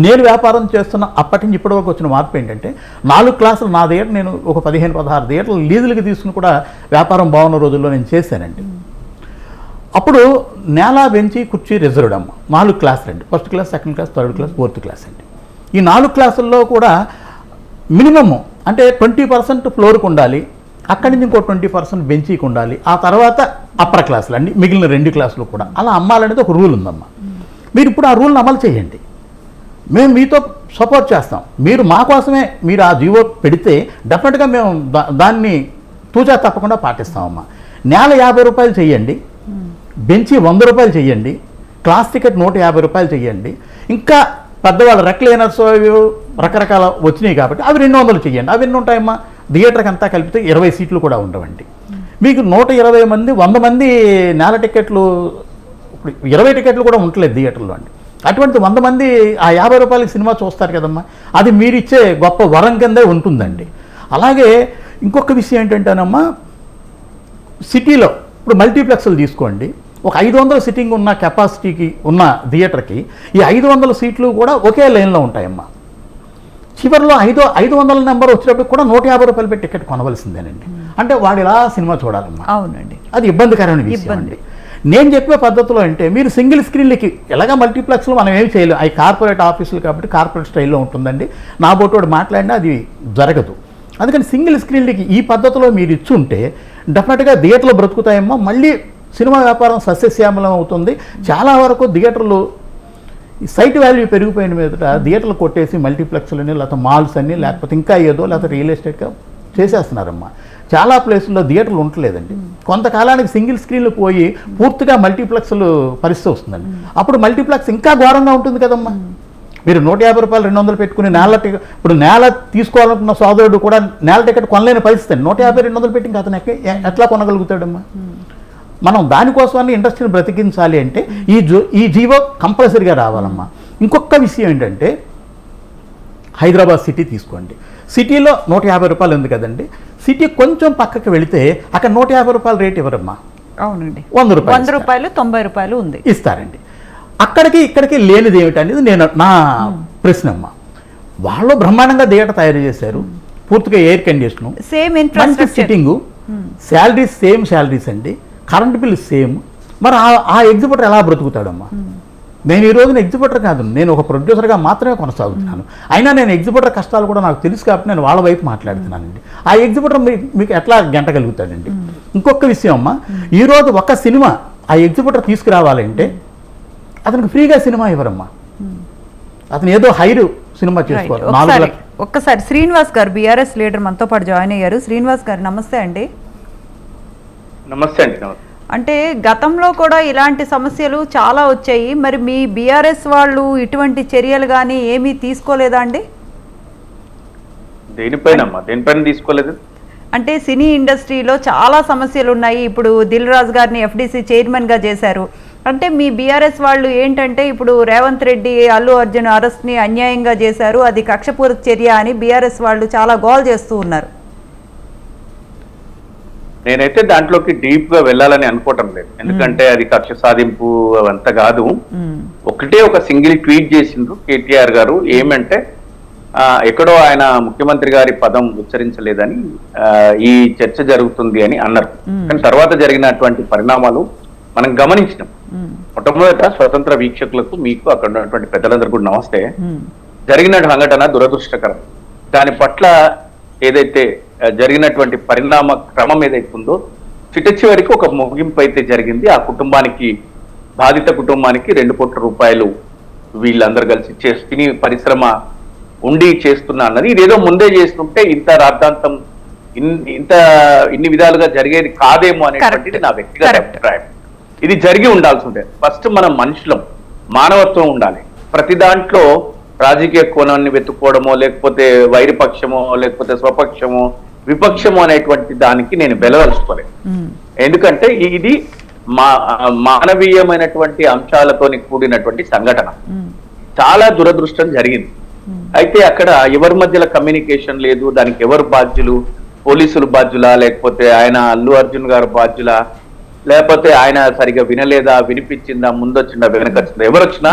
Speaker 2: నేను వ్యాపారం చేస్తున్న అప్పటి నుంచి ఇప్పటి వరకు వచ్చిన మార్పు ఏంటంటే 4 క్లాసులు నా థియేటర్ నేను ఒక 15-16 థియేటర్లు లీజులకి తీసుకుని కూడా వ్యాపారం బాగున్న రోజుల్లో నేను చేశానండి. అప్పుడు నేల, బెంచి, కుర్చీ రిజర్వ్డ్ అమ్మ 4 క్లాసులు అండి. First class, second class, third class, fourth class అండి. ఈ 4 క్లాసుల్లో కూడా మినిమమ్ అంటే 20% ఫ్లోర్కి ఉండాలి, అక్కడి నుంచి ఇంకో 20% బెంచీకి ఉండాలి, ఆ తర్వాత అప్పర్ క్లాసులు అండి, మిగిలిన 2 క్లాసులు కూడా అలా అమ్మాలనేది ఒక రూల్ ఉందమ్మా. మీరు ఇప్పుడు ఆ రూల్ని అమలు చేయండి, మేము మీతో సపోర్ట్ చేస్తాం. మీరు మా కోసమే మీరు ఆ జీవో పెడితే డెఫినెట్గా మేము దాన్ని తూచా తప్పకుండా పాటిస్తామమ్మా. నేల 50 రూపాయలు చెయ్యండి, బెంచి 100 రూపాయలు చెయ్యండి, క్లాస్ టికెట్ 150 రూపాయలు చెయ్యండి. ఇంకా పెద్దవాళ్ళ రెక్లైనర్స్ రకరకాల వచ్చినాయి కాబట్టి అవి 200 చెయ్యండి. అవి ఎన్ని ఉంటాయమ్మా? థియేటర్కి అంతా కలిపితే 20 సీట్లు కూడా ఉండవండి. మీకు 120 మంది 100 మంది నేల టికెట్లు, ఇప్పుడు 20 టికెట్లు కూడా ఉండలేదు థియేటర్లో అండి. అటువంటి 100 మంది ఆ 50 రూపాయలకి సినిమా చూస్తారు కదమ్మా, అది మీరిచ్చే గొప్ప వరం కిందే ఉంటుందండి. అలాగే ఇంకొక విషయం ఏంటంటేనమ్మా, సిటీలో ఇప్పుడు మల్టీప్లెక్స్లు తీసుకోండి, ఒక 500 సిట్టింగ్ ఉన్న కెపాసిటీకి ఉన్న థియేటర్కి ఈ 500 సీట్లు కూడా ఒకే లైన్లో ఉంటాయమ్మా. చివరిలో 500 నెంబర్ వచ్చినప్పుడు కూడా 150 రూపాయలు పెట్టి టికెట్ కొనవలసిందేనండి. అంటే వాడు ఇలా సినిమా చూడాలమ్మా.
Speaker 1: అవునండి,
Speaker 2: అది ఇబ్బందికరమైన విషయం అండి. నేను చెప్పే పద్ధతిలో అంటే మీరు సింగిల్ స్క్రీన్లకి ఎలాగా మల్టీప్లెక్స్లో మనం ఏమి చేయలేం, అవి కార్పొరేట్ ఆఫీసులు కాబట్టి కార్పొరేట్ స్టైల్లో ఉంటుందండి. నా బోటోడు మాట్లాడినా అది జరగదు. అందుకని సింగిల్ స్క్రీన్లకి ఈ పద్ధతిలో మీరు ఇచ్చుంటే డెఫినెట్గా థియేటర్లు బ్రతుకుతాయేమో, మళ్ళీ సినిమా వ్యాపారం సస్యశ్యామలం అవుతుంది. చాలా వరకు థియేటర్లు సైట్ వాల్యూ పెరిగిపోయిన మీదట థియేటర్లు కొట్టేసి మల్టీప్లెక్స్లని, లేకపోతే మాల్స్ అన్ని, లేకపోతే ఇంకా ఏదో, లేకపోతే రియల్ ఎస్టేట్గా చేసేస్తున్నారమ్మా. చాలా ప్లేసుల్లో థియేటర్లు ఉండట్లేదండి. కొంతకాలానికి సింగిల్ స్క్రీన్లు పోయి పూర్తిగా మల్టీప్లెక్స్లు పరిస్థితి వస్తుందండి. అప్పుడు మల్టీప్లెక్స్ ఇంకా ఘోరంగా ఉంటుంది కదమ్మా. మీరు 150 రూపాయలు 200 పెట్టుకుని నేల టికెట్, ఇప్పుడు నేల తీసుకోవాలనుకున్న సోదరుడు కూడా నేల టికెట్ కొనలేని పరిస్థితి అండి. 150-200 పెట్టి ఇంకా అతను ఎట్లా కొనగలుగుతాడమ్మా? మనం దానికోసమని ఇండస్ట్రీని బ్రతికించాలి అంటే ఈ జీవో కంపల్సరీగా రావాలమ్మా. ఇంకొక విషయం ఏంటంటే, హైదరాబాద్ సిటీ తీసుకోండి, సిటీలో 150 రూపాయలు ఉంది కదండి. సిటీ కొంచెం పక్కకి వెళితే అక్కడ 150 రూపాయల రేట్ ఇవ్వరమ్మా.
Speaker 1: అవునండి,
Speaker 2: 100 రూపాయలు
Speaker 1: 90 రూపాయలు ఉంది ఇస్తారండి.
Speaker 2: అక్కడికి ఇక్కడికి లేనిది ఏమిటనేది నా ప్రశ్న అమ్మా. వాళ్ళు బ్రహ్మాండంగా థియేటర్ తయారు చేశారు, పూర్తిగా ఎయిర్ కండిషను,
Speaker 1: సేమ్
Speaker 2: మంచి
Speaker 1: infrastructure.
Speaker 2: Sitting, salaries same salaries అండి, కరెంట్ బిల్ సేమ్. మరి ఆ ఎగ్జిబిటర్ ఎలా బ్రతుకుతాడమ్మా? నేను ఈ రోజున ఎగ్జిబిటర్ కాదు, నేను ఒక ప్రొడ్యూసర్గా మాత్రమే కొనసాగుతున్నాను. అయినా నేను ఎగ్జిబిటర్ కష్టాలు కూడా నాకు తెలుసు కాబట్టి నేను వాళ్ళ వైపు మాట్లాడుతున్నానండి. ఆ ఎగ్జిబిటర్ మీకు ఎట్లా గంటగలుగుతాడండి? ఇంకొక విషయం అమ్మా, ఈరోజు ఒక సినిమా ఆ ఎగ్జిబిటర్ తీసుకురావాలంటే అతనికి ఫ్రీగా సినిమా ఇవ్వరమ్మా. అతను ఏదో హైరు సినిమా చేసుకోవాలి. 4 లక్షలు.
Speaker 1: ఒక్కసారి శ్రీనివాస్ గారు బీఆర్ఎస్ లీడర్ మనతో పాటు జాయిన్ అయ్యారు. శ్రీనివాస్ గారు నమస్తే అండి.
Speaker 4: నమస్తే అండి. నమస్తే.
Speaker 1: అంటే గతంలో కూడా ఇలాంటి సమస్యలు చాలా వచ్చాయి, మరి మీ బీఆర్ఎస్ వాళ్ళు ఇటువంటి చర్యలు కానీ ఏమీ తీసుకోలేదా అండి?
Speaker 4: దేనిపైన తీసుకోలేదు.
Speaker 1: అంటే సినీ ఇండస్ట్రీలో చాలా సమస్యలు ఉన్నాయి. ఇప్పుడు దిల్ రాజు గారిని ఎఫ్డీసీ చైర్మన్గా చేశారు. అంటే మీ బీఆర్ఎస్ వాళ్ళు ఏంటంటే ఇప్పుడు రేవంత్ రెడ్డి అల్లు అర్జున్ అరెస్ట్ని అన్యాయంగా చేశారు, అది కక్షపూరిత చర్య అని బీఆర్ఎస్ వాళ్ళు చాలా గోల్ చేస్తూ ఉన్నారు.
Speaker 4: నేనైతే దాంట్లోకి డీప్ గా వెళ్ళాలని అనుకోవటం లేదు, ఎందుకంటే అది కక్ష సాధింపు అవంతా కాదు. ఒకటే ఒక సింగిల్ ట్వీట్ చేసిండ్రు కేటీఆర్ గారు, ఏమంటే ఎక్కడో ఆయన ముఖ్యమంత్రి గారి పదం ఉచ్చరించలేదని ఈ చర్చ జరుగుతుంది అని అన్నారు. కానీ తర్వాత జరిగినటువంటి పరిణామాలు మనం గమనించినాం. మొట్టమొదట స్వతంత్ర వీక్షకులకు, మీకు అక్కడ ఉన్నటువంటి పెద్దలందరూ కూడా నమస్తే. జరిగిన సంఘటన దురదృష్టకరం. దాని పట్ల ఏదైతే జరిగినటువంటి పరిణామ క్రమం ఏదైతే ఉందో చిట్ట చివరికి ఒక ముగింపు అయితే జరిగింది. ఆ కుటుంబానికి, బాధిత కుటుంబానికి 2 కోట్ల రూపాయలు వీళ్ళందరూ కలిసి సినీ పరిశ్రమ ఉండి చేస్తున్నా అన్నది. ఇదేదో ముందే చేస్తుంటే ఇంత రాద్ధాంతం ఇన్ని విధాలుగా జరిగేది కాదేమో అనేటువంటిది నా వ్యక్తిగత అభిప్రాయం. ఇది జరిగి ఉండాల్సి ఉంటుంది. ఫస్ట్ మనం మనుషులం, మానవత్వం ఉండాలి. ప్రతి దాంట్లో రాజకీయ కోణాన్ని వెతుక్కోవడమో, లేకపోతే వైరపక్షమో, లేకపోతే స్వపక్షమో, విపక్షము అనేటువంటి దానికి నేను వెలదలుచుకోలేదు. ఎందుకంటే ఇది మానవీయమైనటువంటి అంశాలతోని కూడినటువంటి సంఘటన. చాలా దురదృష్టం జరిగింది. అయితే అక్కడ ఎవరి మధ్యలో కమ్యూనికేషన్ లేదు. దానికి ఎవరు బాధ్యులు? పోలీసులు బాధ్యులా, లేకపోతే ఆయన అల్లు అర్జున్ గారు బాధ్యులా, లేకపోతే ఆయన సరిగా వినలేదా, వినిపించిందా, ముందొచ్చిందా, వెనకొచ్చిందా? ఎవరు వచ్చినా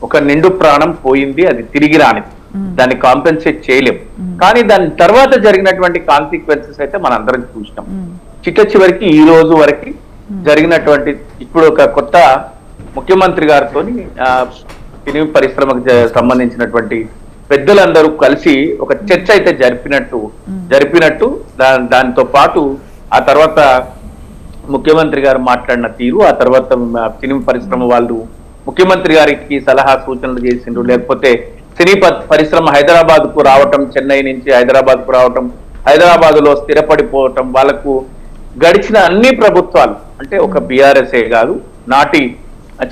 Speaker 4: ఒక నిండు ప్రాణం పోయింది, అది తిరిగి రానిది. దాన్ని కాంపెన్సేట్ చేయలేం. కానీ దాని తర్వాత జరిగినటువంటి కాన్సిక్వెన్సెస్ అయితే మనం అందరం చూసినాం. చిట్ట చివరికి ఈ రోజు వరకు జరిగినటువంటి, ఇప్పుడు ఒక కొత్త ముఖ్యమంత్రి గారితో సినీ పరిశ్రమకు సంబంధించినటువంటి పెద్దలందరూ కలిసి ఒక చర్చ అయితే జరిపినట్టు దానితో పాటు ఆ తర్వాత ముఖ్యమంత్రి గారు మాట్లాడిన తీరు, ఆ తర్వాత సినీ పరిశ్రమ వాళ్ళు ముఖ్యమంత్రి గారికి సలహా సూచనలు చేసిండ్రు. లేకపోతే సినీ పరిశ్రమ హైదరాబాద్ కు రావటం, చెన్నై నుంచి హైదరాబాద్ కు రావటం, హైదరాబాద్ లో స్థిరపడిపోవటం, వాళ్ళకు గడిచిన అన్ని ప్రభుత్వాలు, అంటే ఒక బీఆర్ఎస్ఏ కాదు, నాటి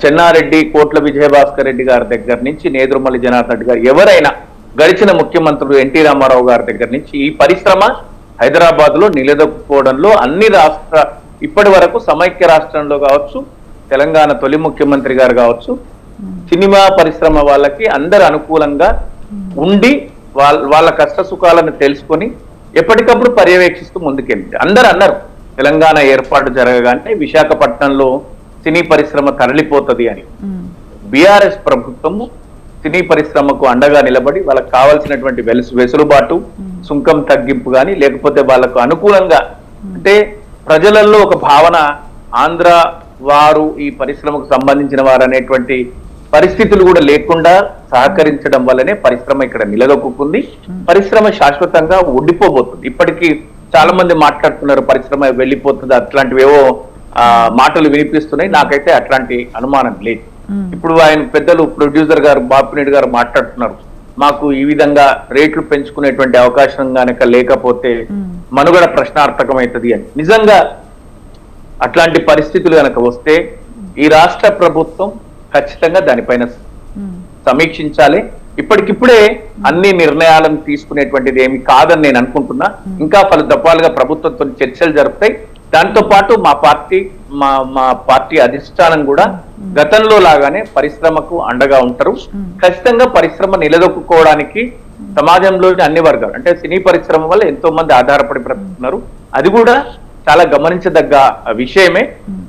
Speaker 4: చెన్నారెడ్డి, కోట్ల విజయభాస్కర్ రెడ్డి గారి దగ్గర నుంచి నేదురుమల్లి జనార్దన్ రెడ్డి గారు, ఎవరైనా గడిచిన ముఖ్యమంత్రులు ఎన్టీ రామారావు గారి దగ్గర నుంచి ఈ పరిశ్రమ హైదరాబాద్ లో నిలదొక్కుకోవడంలో అన్ని ఇప్పటి వరకు సమైక్య రాష్ట్రంలో కావచ్చు, తెలంగాణ తొలి ముఖ్యమంత్రి గారు కావచ్చు, సినిమా పరిశ్రమ వాళ్ళకి అందరు అనుకూలంగా ఉండి వాళ్ళ కష్ట సుఖాలను తెలుసుకొని ఎప్పటికప్పుడు పర్యవేక్షిస్తూ ముందుకెళ్ళింది. అందరు అన్నారు తెలంగాణ ఏర్పాటు జరగగానే విశాఖపట్నంలో సినీ పరిశ్రమ తరలిపోతుంది అని. బీఆర్ఎస్ ప్రభుత్వము సినీ పరిశ్రమకు అండగా నిలబడి వాళ్ళకు కావాల్సినటువంటి వెసులుబాటు, సుంకం తగ్గింపు కానీ, లేకపోతే వాళ్ళకు అనుకూలంగా, అంటే ప్రజలలో ఒక భావన ఆంధ్ర వారు ఈ పరిశ్రమకు సంబంధించిన వారు అనేటువంటి పరిస్థితులు కూడా లేకుండా సహకరించడం వల్లనే పరిశ్రమ ఇక్కడ నిలదొక్కుంది. పరిశ్రమ శాశ్వతంగా ఉండిపోబోతుంది. ఇప్పటికీ చాలా మంది మాట్లాడుతున్నారు పరిశ్రమ వెళ్ళిపోతుంది, అట్లాంటివేవో మాటలు వినిపిస్తున్నాయి. నాకైతే అట్లాంటి అనుమానం లేదు. ఇప్పుడు ఆయన పెద్దలు ప్రొడ్యూసర్ గారు బాపిరెడ్డి గారు మాట్లాడుతున్నారు, మాకు ఈ విధంగా రేట్లు పెంచుకునేటువంటి అవకాశం కనుక లేకపోతే మనుగడ ప్రశ్నార్థకమవుతుంది అని. నిజంగా అట్లాంటి పరిస్థితులు కనుక వస్తే ఈ రాష్ట్ర ప్రభుత్వం ఖచ్చితంగా దానిపైన సమీక్షించాలి. ఇప్పటికిప్పుడే అన్ని నిర్ణయాలను తీసుకునేటువంటిది ఏమి కాదని నేను అనుకుంటున్నా. ఇంకా పలు దఫాలుగా ప్రభుత్వంతో చర్చలు జరుపుతాయి. దాంతో పాటు మా పార్టీ అధిష్టానం కూడా గతంలో లాగానే పరిశ్రమకు అండగా ఉంటారు. ఖచ్చితంగా పరిశ్రమ నిలదొక్కుకోవడానికి సమాజంలోని అన్ని వర్గాలు, అంటే సినీ పరిశ్రమ వల్ల ఎంతో మంది ఆధారపడి బ్రతుకుతున్నారు. అది కూడా చాలా గమనించదగ్గ విషయమే.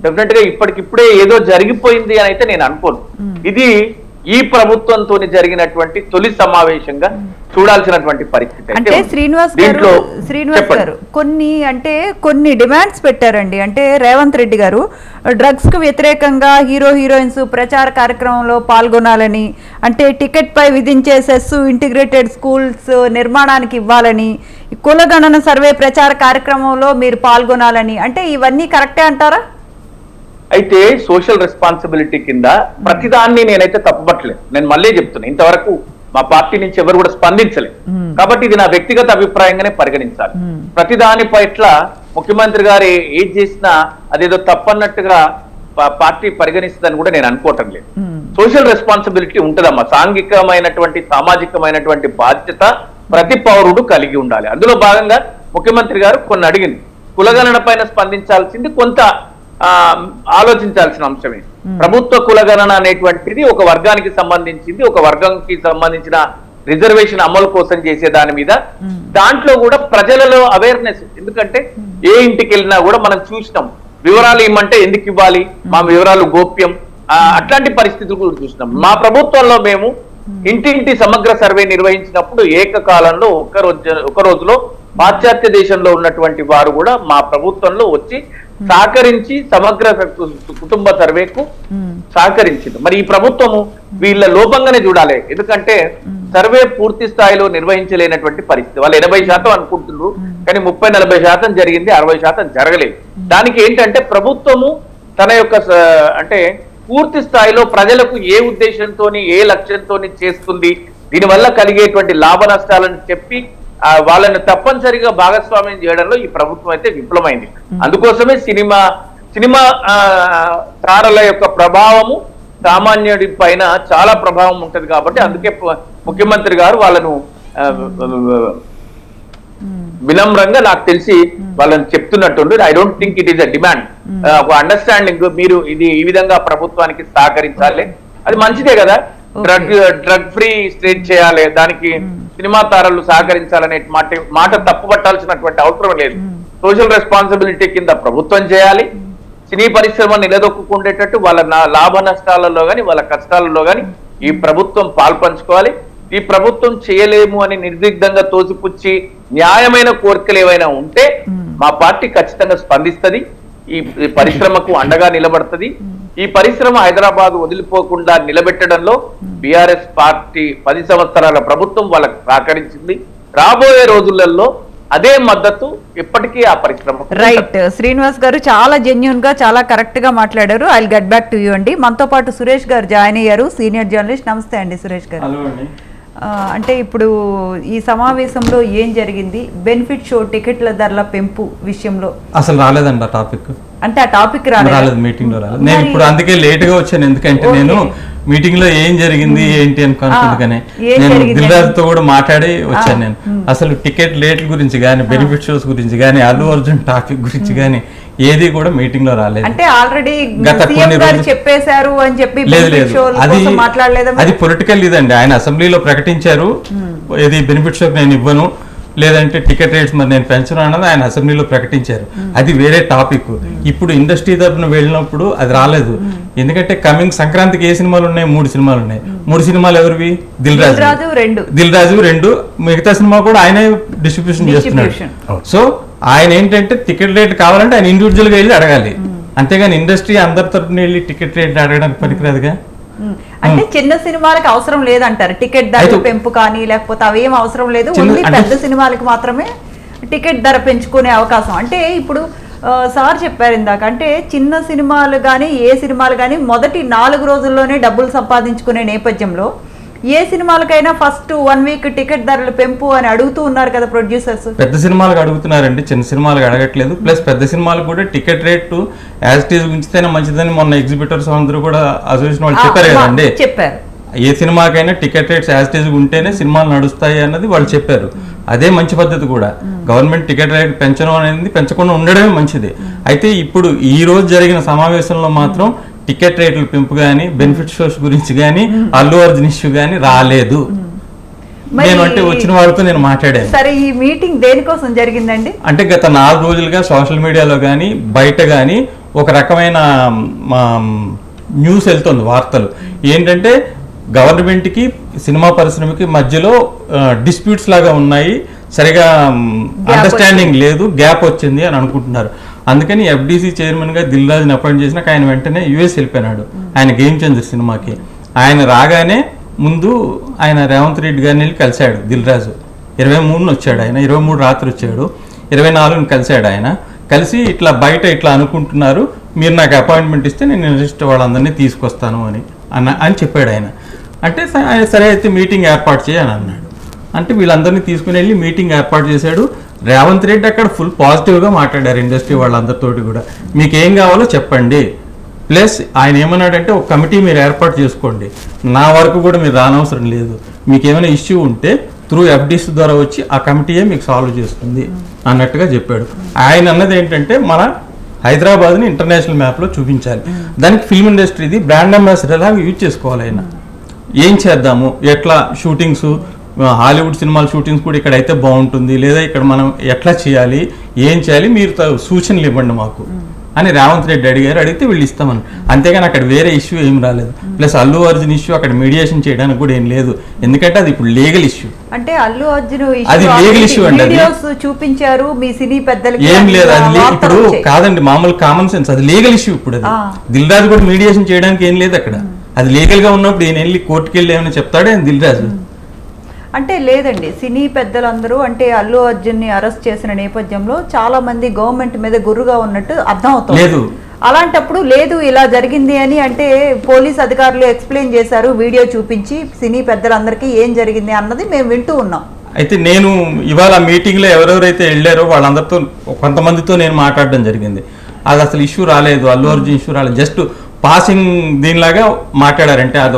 Speaker 4: డెఫినెట్ గా ఇప్పటికిప్పుడే ఏదో జరిగిపోయింది అని అయితే నేను అనుకోను. ఇది ఈ ప్రభుత్వంతో జరిగినటువంటి తొలి సమావేశంగా చూడాల్సినటువంటి పరిస్థితి.
Speaker 1: అంటే శ్రీనివాస్ గారు కొన్ని డిమాండ్స్ పెట్టారండి. అంటే రేవంత్ రెడ్డి గారు డ్రగ్స్ కు వ్యతిరేకంగా హీరోయిన్స్ ప్రచార కార్యక్రమంలో పాల్గొనాలని, అంటే టికెట్ పై విధించే సెస్ ఇంటిగ్రేటెడ్ స్కూల్స్ నిర్మాణానికి ఇవ్వాలని, కులగణన సర్వే ప్రచార కార్యక్రమంలో మీరు పాల్గొనాలని, అంటే ఇవన్నీ కరెక్టే అంటారా?
Speaker 4: అయితే సోషల్ రెస్పాన్సిబిలిటీ కింద ప్రతిదాన్ని నేనైతే తప్పుపట్టలేదు. నేను మళ్ళీ చెప్తున్నా, ఇంతవరకు మా పార్టీ నుంచి ఎవరు కూడా స్పందించలేదు. కాబట్టి ఇది నా వ్యక్తిగత అభిప్రాయంగానే పరిగణించాలి. ప్రతిదాని పట్ల ముఖ్యమంత్రి గారు ఏది చేసినా అదేదో తప్పన్నట్టుగా పార్టీ పరిగణిస్తుందని కూడా నేను అనుకోవటం లేదు. సోషల్ రెస్పాన్సిబిలిటీ ఉంటుందమ్మా. సాంఘికమైనటువంటి సామాజికమైనటువంటి బాధ్యత ప్రతి పౌరుడు కలిగి ఉండాలి. అందులో భాగంగా ముఖ్యమంత్రి గారు కొన్ని అడిగింది. కులగణన పైన స్పందించాల్సింది కొంత ఆలోచించాల్సిన అంశమే. ప్రభుత్వ కులగణన అనేటువంటిది ఒక వర్గానికి సంబంధించింది, ఒక వర్గానికి సంబంధించిన రిజర్వేషన్ అమలు కోసం చేసే దాని మీద దాంట్లో కూడా ప్రజలలో అవేర్నెస్. ఎందుకంటే ఏ ఇంటికి వెళ్ళినా కూడా మనం చూసినాం, వివరాలు ఇవ్వమంటే ఎందుకు ఇవ్వాలి, మా వివరాలు గోప్యం, అట్లాంటి పరిస్థితులు కూడా చూసినాం. మా ప్రభుత్వంలో మేము ఇంటింటి సమగ్ర సర్వే నిర్వహించినప్పుడు ఏకకాలంలో ఒక రోజులో పాశ్చాత్య దేశంలో ఉన్నటువంటి వారు కూడా మా ప్రభుత్వంలో వచ్చి సహకరించి సమగ్ర కుటుంబ సర్వేకు సహకరించింది. మరి ఈ ప్రభుత్వము వీళ్ళ లోపంగానే చూడాలి. ఎందుకంటే సర్వే పూర్తి స్థాయిలో నిర్వహించలేనటువంటి పరిస్థితి. వాళ్ళు 80% అనుకుంటున్నారు, కానీ 30-40% జరిగింది, 60% జరగలేదు. దానికి ఏంటంటే ప్రభుత్వము తన యొక్క అంటే పూర్తి స్థాయిలో ప్రజలకు ఏ ఉద్దేశంతో ఏ లక్ష్యంతో చేస్తుంది, దీనివల్ల కలిగేటువంటి లాభ నష్టాలను చెప్పి వాళ్ళని తప్పనిసరిగా భాగస్వామ్యం చేయడంలో ఈ ప్రభుత్వం అయితే విఫలమైంది. అందుకోసమే సినిమా తారల యొక్క ప్రభావము సామాన్యుడి పైన చాలా ప్రభావం ఉంటది. కాబట్టి అందుకే ముఖ్యమంత్రి గారు వాళ్ళను వినమ్రంగా నాకు తెలిసి వాళ్ళని చెప్తున్నట్టుండి. I don't think it is a demand, ఒక అండర్స్టాండింగ్. మీరు ఇది ఈ విధంగా ప్రభుత్వానికి సహకరించాలి, అది మంచిదే కదా. డ్రగ్ ఫ్రీ స్టేట్ చేయాలి, దానికి సినిమా తారలు సహకరించాలనే మాట తప్పుపట్టాల్సినటువంటి అవసరం లేదు. సోషల్ రెస్పాన్సిబిలిటీ కింద ప్రభుత్వం చేయాలి. సినీ పరిశ్రమ నిలదొక్కుండేటట్టు వాళ్ళ లాభ నష్టాలలో గాని వాళ్ళ కష్టాలలో గాని ఈ ప్రభుత్వం పాల్పంచుకోవాలి. ఈ ప్రభుత్వం చేయలేము అని నిర్దిగ్ధంగా తోసిపుచ్చి న్యాయమైన కోరికలు ఏవైనా ఉంటే మా పార్టీ ఖచ్చితంగా స్పందిస్తుంది. ఈ పరిశ్రమకు అండగా నిలబడుతుంది. ఈ పరిశ్రమ హైదరాబాద్ వదిలిపోకుండా నిలబెట్టడంలో బీఆర్ఎస్ పార్టీ 10 సంవత్సరాల ప్రభుత్వం వాళ్ళకు సహకరించింది. రాబోయే రోజులలో అదే మద్దతు ఎప్పటికీ ఆ పరిశ్రమ.
Speaker 1: రైట్. శ్రీనివాస్ గారు చాలా జెన్యూన్ గా చాలా కరెక్ట్ గా మాట్లాడారు. I will get back to you అండి. మనతో పాటు సురేష్ గారు జాయిన్ అయ్యారు, సీనియర్ జర్నలిస్ట్. నమస్తే అండి సురేష్ గారు. అంటే ఇప్పుడు ఈ సమావేశంలో ఏం జరిగింది? బెనిఫిట్ షో టికెట్ల ధరల పెంపు విషయంలో
Speaker 5: అసలు రాలేదండి ఆ టాపిక్.
Speaker 1: అంటే ఆ టాపిక్ రాలేదు,
Speaker 5: మీటింగ్ లో రాలేదు. నేను ఇప్పుడు అందుకే లేట్ గా వచ్చాను, ఎందుకంటే నేను మీటింగ్ లో ఏం జరిగింది ఏంటి అని కనుక్కుంటుగానే నేను దిల్ రాజు తో కూడా మాట్లాడి వచ్చాను. నేను అసలు టికెట్ రేట్ల గురించి కానీ, బెనిఫిట్ షోస్ గురించి కానీ, అల్లు అర్జున్ టాపిక్ గురించి కానీ ఏది కూడా మీటింగ్ లో రాలేదు.
Speaker 1: అంటే ఆల్రెడీ
Speaker 5: గత కొన్ని రోజులు
Speaker 1: చెప్పేశారు అని చెప్పి
Speaker 5: అది పొలిటికల్ ఇదండి. ఆయన అసెంబ్లీలో ప్రకటించారు, ఏది బెనిఫిట్ షోకి నేను ఇవ్వను, లేదంటే టికెట్ రేట్స్ మరి నేను పెంచను అన్నది ఆయన అసెంబ్లీలో ప్రకటించారు. అది వేరే టాపిక్. ఇప్పుడు ఇండస్ట్రీ తరఫున వెళ్ళినప్పుడు అది రాలేదు. ఎందుకంటే కమింగ్ సంక్రాంతికి ఏ సినిమాలు ఉన్నాయి? 3 సినిమాలు ఉన్నాయి. 3 సినిమాలు ఎవరివి? దిల్ రాజు 2, మిగతా సినిమా కూడా ఆయనే డిస్ట్రిబ్యూషన్ చేస్తున్నాడు. సో ఆయన ఏంటంటే టికెట్ రేట్ కావాలంటే ఆయన ఇండివిజువల్ గా వెళ్ళి అడగాలి, అంతేగాని ఇండస్ట్రీ అందరి తరఫున వెళ్ళి టికెట్ రేట్ అడగడానికి పనికిరాదుగా.
Speaker 1: అంటే చిన్న సినిమాలకు అవసరం లేదంటారు టికెట్ ధర పెంపు కానీ, లేకపోతే అవేం అవసరం లేదు, ఓన్లీ పెద్ద సినిమాలకు మాత్రమే టికెట్ ధర పెంచుకునే అవకాశం. అంటే ఇప్పుడు సార్ చెప్పారు ఇందాక, అంటే చిన్న సినిమాలు కానీ ఏ సినిమాలు కానీ మొదటి 4 రోజుల్లోనే డబ్బులు సంపాదించుకునే నేపథ్యంలో ఏ సినిమాలకైనా ఫస్ట్ 1 వీక్ టికెట్ ధరలు పెంపు అని అడుగుతూ ఉన్నారు కదా ప్రొడ్యూసర్స్.
Speaker 5: పెద్ద సినిమాలకు అడుగుతున్నారండి, చిన్న సినిమాలకు అడగట్లేదు. ప్లస్ పెద్ద సినిమాలకు కూడా ticket rate as it is ఉంచితేనే మంచిదని మొన్న ఎగ్జిబిటర్స్ అందరూ కూడా అసోసియేషన్ వాళ్ళు చెప్పారు కదండి.
Speaker 1: చెప్పారు
Speaker 5: ఏ సినిమాకైనా ticket rates as it is ఉంటేనే సినిమాలు నడుస్తాయి అన్నది వాళ్ళు చెప్పారు. అదే మంచి పద్ధతి కూడా. గవర్నమెంట్ టికెట్ రేట్ పెంచడం అనేది పెంచకుండా ఉండడమే మంచిది. అయితే ఇప్పుడు ఈ రోజు జరిగిన సమావేశంలో మాత్రం టికెట్ రేట్ల పెంపు కానీ, బెనిఫిట్ షోస్ గురించి కానీ, అల్లు అర్జున్ ఇష్యూ కానీ రాలేదు. నేను అంటే వచ్చిన వాళ్ళతో నేను మాట్లాడాను.
Speaker 1: సరే, ఈ మీటింగ్ దేనికోసం జరిగిందండి?
Speaker 5: అంటే గత 4 రోజులుగా సోషల్ మీడియాలో కానీ బయట కానీ ఒక రకమైన న్యూస్ వెళ్తుంది, వార్తలు ఏంటంటే గవర్నమెంట్కి సినిమా పరిశ్రమకి మధ్యలో డిస్ప్యూట్స్ లాగా ఉన్నాయి, సరిగా అండర్స్టాండింగ్ లేదు, గ్యాప్ వచ్చింది అని అనుకుంటున్నారు. అందుకని ఎఫ్డీసీ చైర్మన్గా దిల్ రాజుని అపాయింట్ చేసినాక ఆయన వెంటనే యుఎస్ వెళ్ళిపోయినాడు ఆయన గేమ్ చేంజర్ సినిమాకి. ఆయన రాగానే ముందు ఆయన రేవంత్ రెడ్డి గారిని వెళ్ళి కలిశాడు దిల్ రాజు. 23 వచ్చాడు ఆయన, 23 రాత్రి వచ్చాడు, 24 కలిశాడు ఆయన. కలిసి ఇట్లా బయట ఇట్లా అనుకుంటున్నారు, మీరు నాకు అపాయింట్మెంట్ ఇస్తే నేను నెక్స్ట్ వాళ్ళందరినీ తీసుకొస్తాను అని చెప్పాడు ఆయన. అంటే సరే అయితే మీటింగ్ ఏర్పాటు చేయని అన్నాడు. అంటే వీళ్ళందరినీ తీసుకుని వెళ్ళి మీటింగ్ ఏర్పాటు చేశాడు. రేవంత్ రెడ్డి అక్కడ ఫుల్ పాజిటివ్గా మాట్లాడారు ఇండస్ట్రీ వాళ్ళందరితోటి కూడా, మీకు ఏం కావాలో చెప్పండి, ప్లస్ ఆయన ఏమన్నాడంటే ఒక కమిటీ మీరు ఏర్పాటు చేసుకోండి, నా వరకు కూడా మీరు రానవసరం లేదు, మీకు ఏమైనా ఇష్యూ ఉంటే త్రూ ఎఫ్డీసీ ద్వారా వచ్చి ఆ కమిటీయే మీకు సాల్వ్ చేస్తుంది అన్నట్టుగా చెప్పాడు. ఆయన అన్నది ఏంటంటే మన హైదరాబాద్ని ఇంటర్నేషనల్ మ్యాప్లో చూపించాలి, దానికి ఫిల్మ్ ఇండస్ట్రీది బ్రాండ్ అంబాసిడర్ లాగా యూజ్ చేసుకోవాలి. ఆయన ఏం చేద్దాము, ఎట్లా షూటింగ్స్, హాలీవుడ్ సినిమాల షూటింగ్స్ కూడా ఇక్కడ అయితే బాగుంటుంది, లేదా ఇక్కడ మనం ఎట్లా చేయాలి, ఏం చేయాలి, మీరు సూచనలు ఇవ్వండి మాకు అని రేవంత్ రెడ్డి అడిగారు. అడిగితే వీళ్ళు ఇస్తామని, అంతేగాని అక్కడ వేరే ఇష్యూ ఏం రాలేదు. ప్లస్ అల్లు అర్జున్ ఇష్యూ అక్కడ మీడియేషన్ చేయడానికి కూడా ఏం లేదు, ఎందుకంటే అది ఇప్పుడు లీగల్ ఇష్యూ.
Speaker 1: అంటే అల్లు అర్జున్
Speaker 5: అది లీగల్ ఇష్యూ అండి, అది
Speaker 1: చూపించారు మీ సినీ పెద్దలకి,
Speaker 5: ఏం లేదు అది ఇప్పుడు కాదండి, మామూలు కామన్ సెన్స్, అది లీగల్ ఇష్యూ. ఇప్పుడు అది దిల్ రాజు కూడా మీడియేషన్ చేయడానికి ఏం లేదు అక్కడ, అది లీగల్ గా ఉన్నప్పుడు ఈయన వెళ్ళి కోర్టుకి వెళ్ళి ఏమైనా చెప్తాడే దిల్ రాజు.
Speaker 1: అంటే లేదండి, సినీ పెద్దలందరూ అంటే అల్లు అర్జున్ ని అరెస్ట్ చేసిన నేపథ్యంలో చాలా మంది గవర్నమెంట్ మీద గుర్రుగా ఉన్నట్టు అర్థం అవుతుంది. అలాంటప్పుడు లేదు ఇలా జరిగింది అని అంటే పోలీస్ అధికారులు ఎక్స్ప్లెయిన్ చేశారు వీడియో చూపించి సినీ పెద్దలందరికీ ఏం జరిగింది అన్నది మేము వింటూ ఉన్నాం.
Speaker 5: అయితే నేను ఇవాళ మీటింగ్ లో ఎవరెవరైతే వెళ్ళారో వాళ్ళందరితో కొంతమందితో నేను మాట్లాడడం జరిగింది. అది అసలు ఇష్యూ రాలేదు, అల్లు అర్జున్ ఇష్యూ రాలేదు, జస్ట్ పాసింగ్ దీనిలాగా మాట్లాడారంటే అది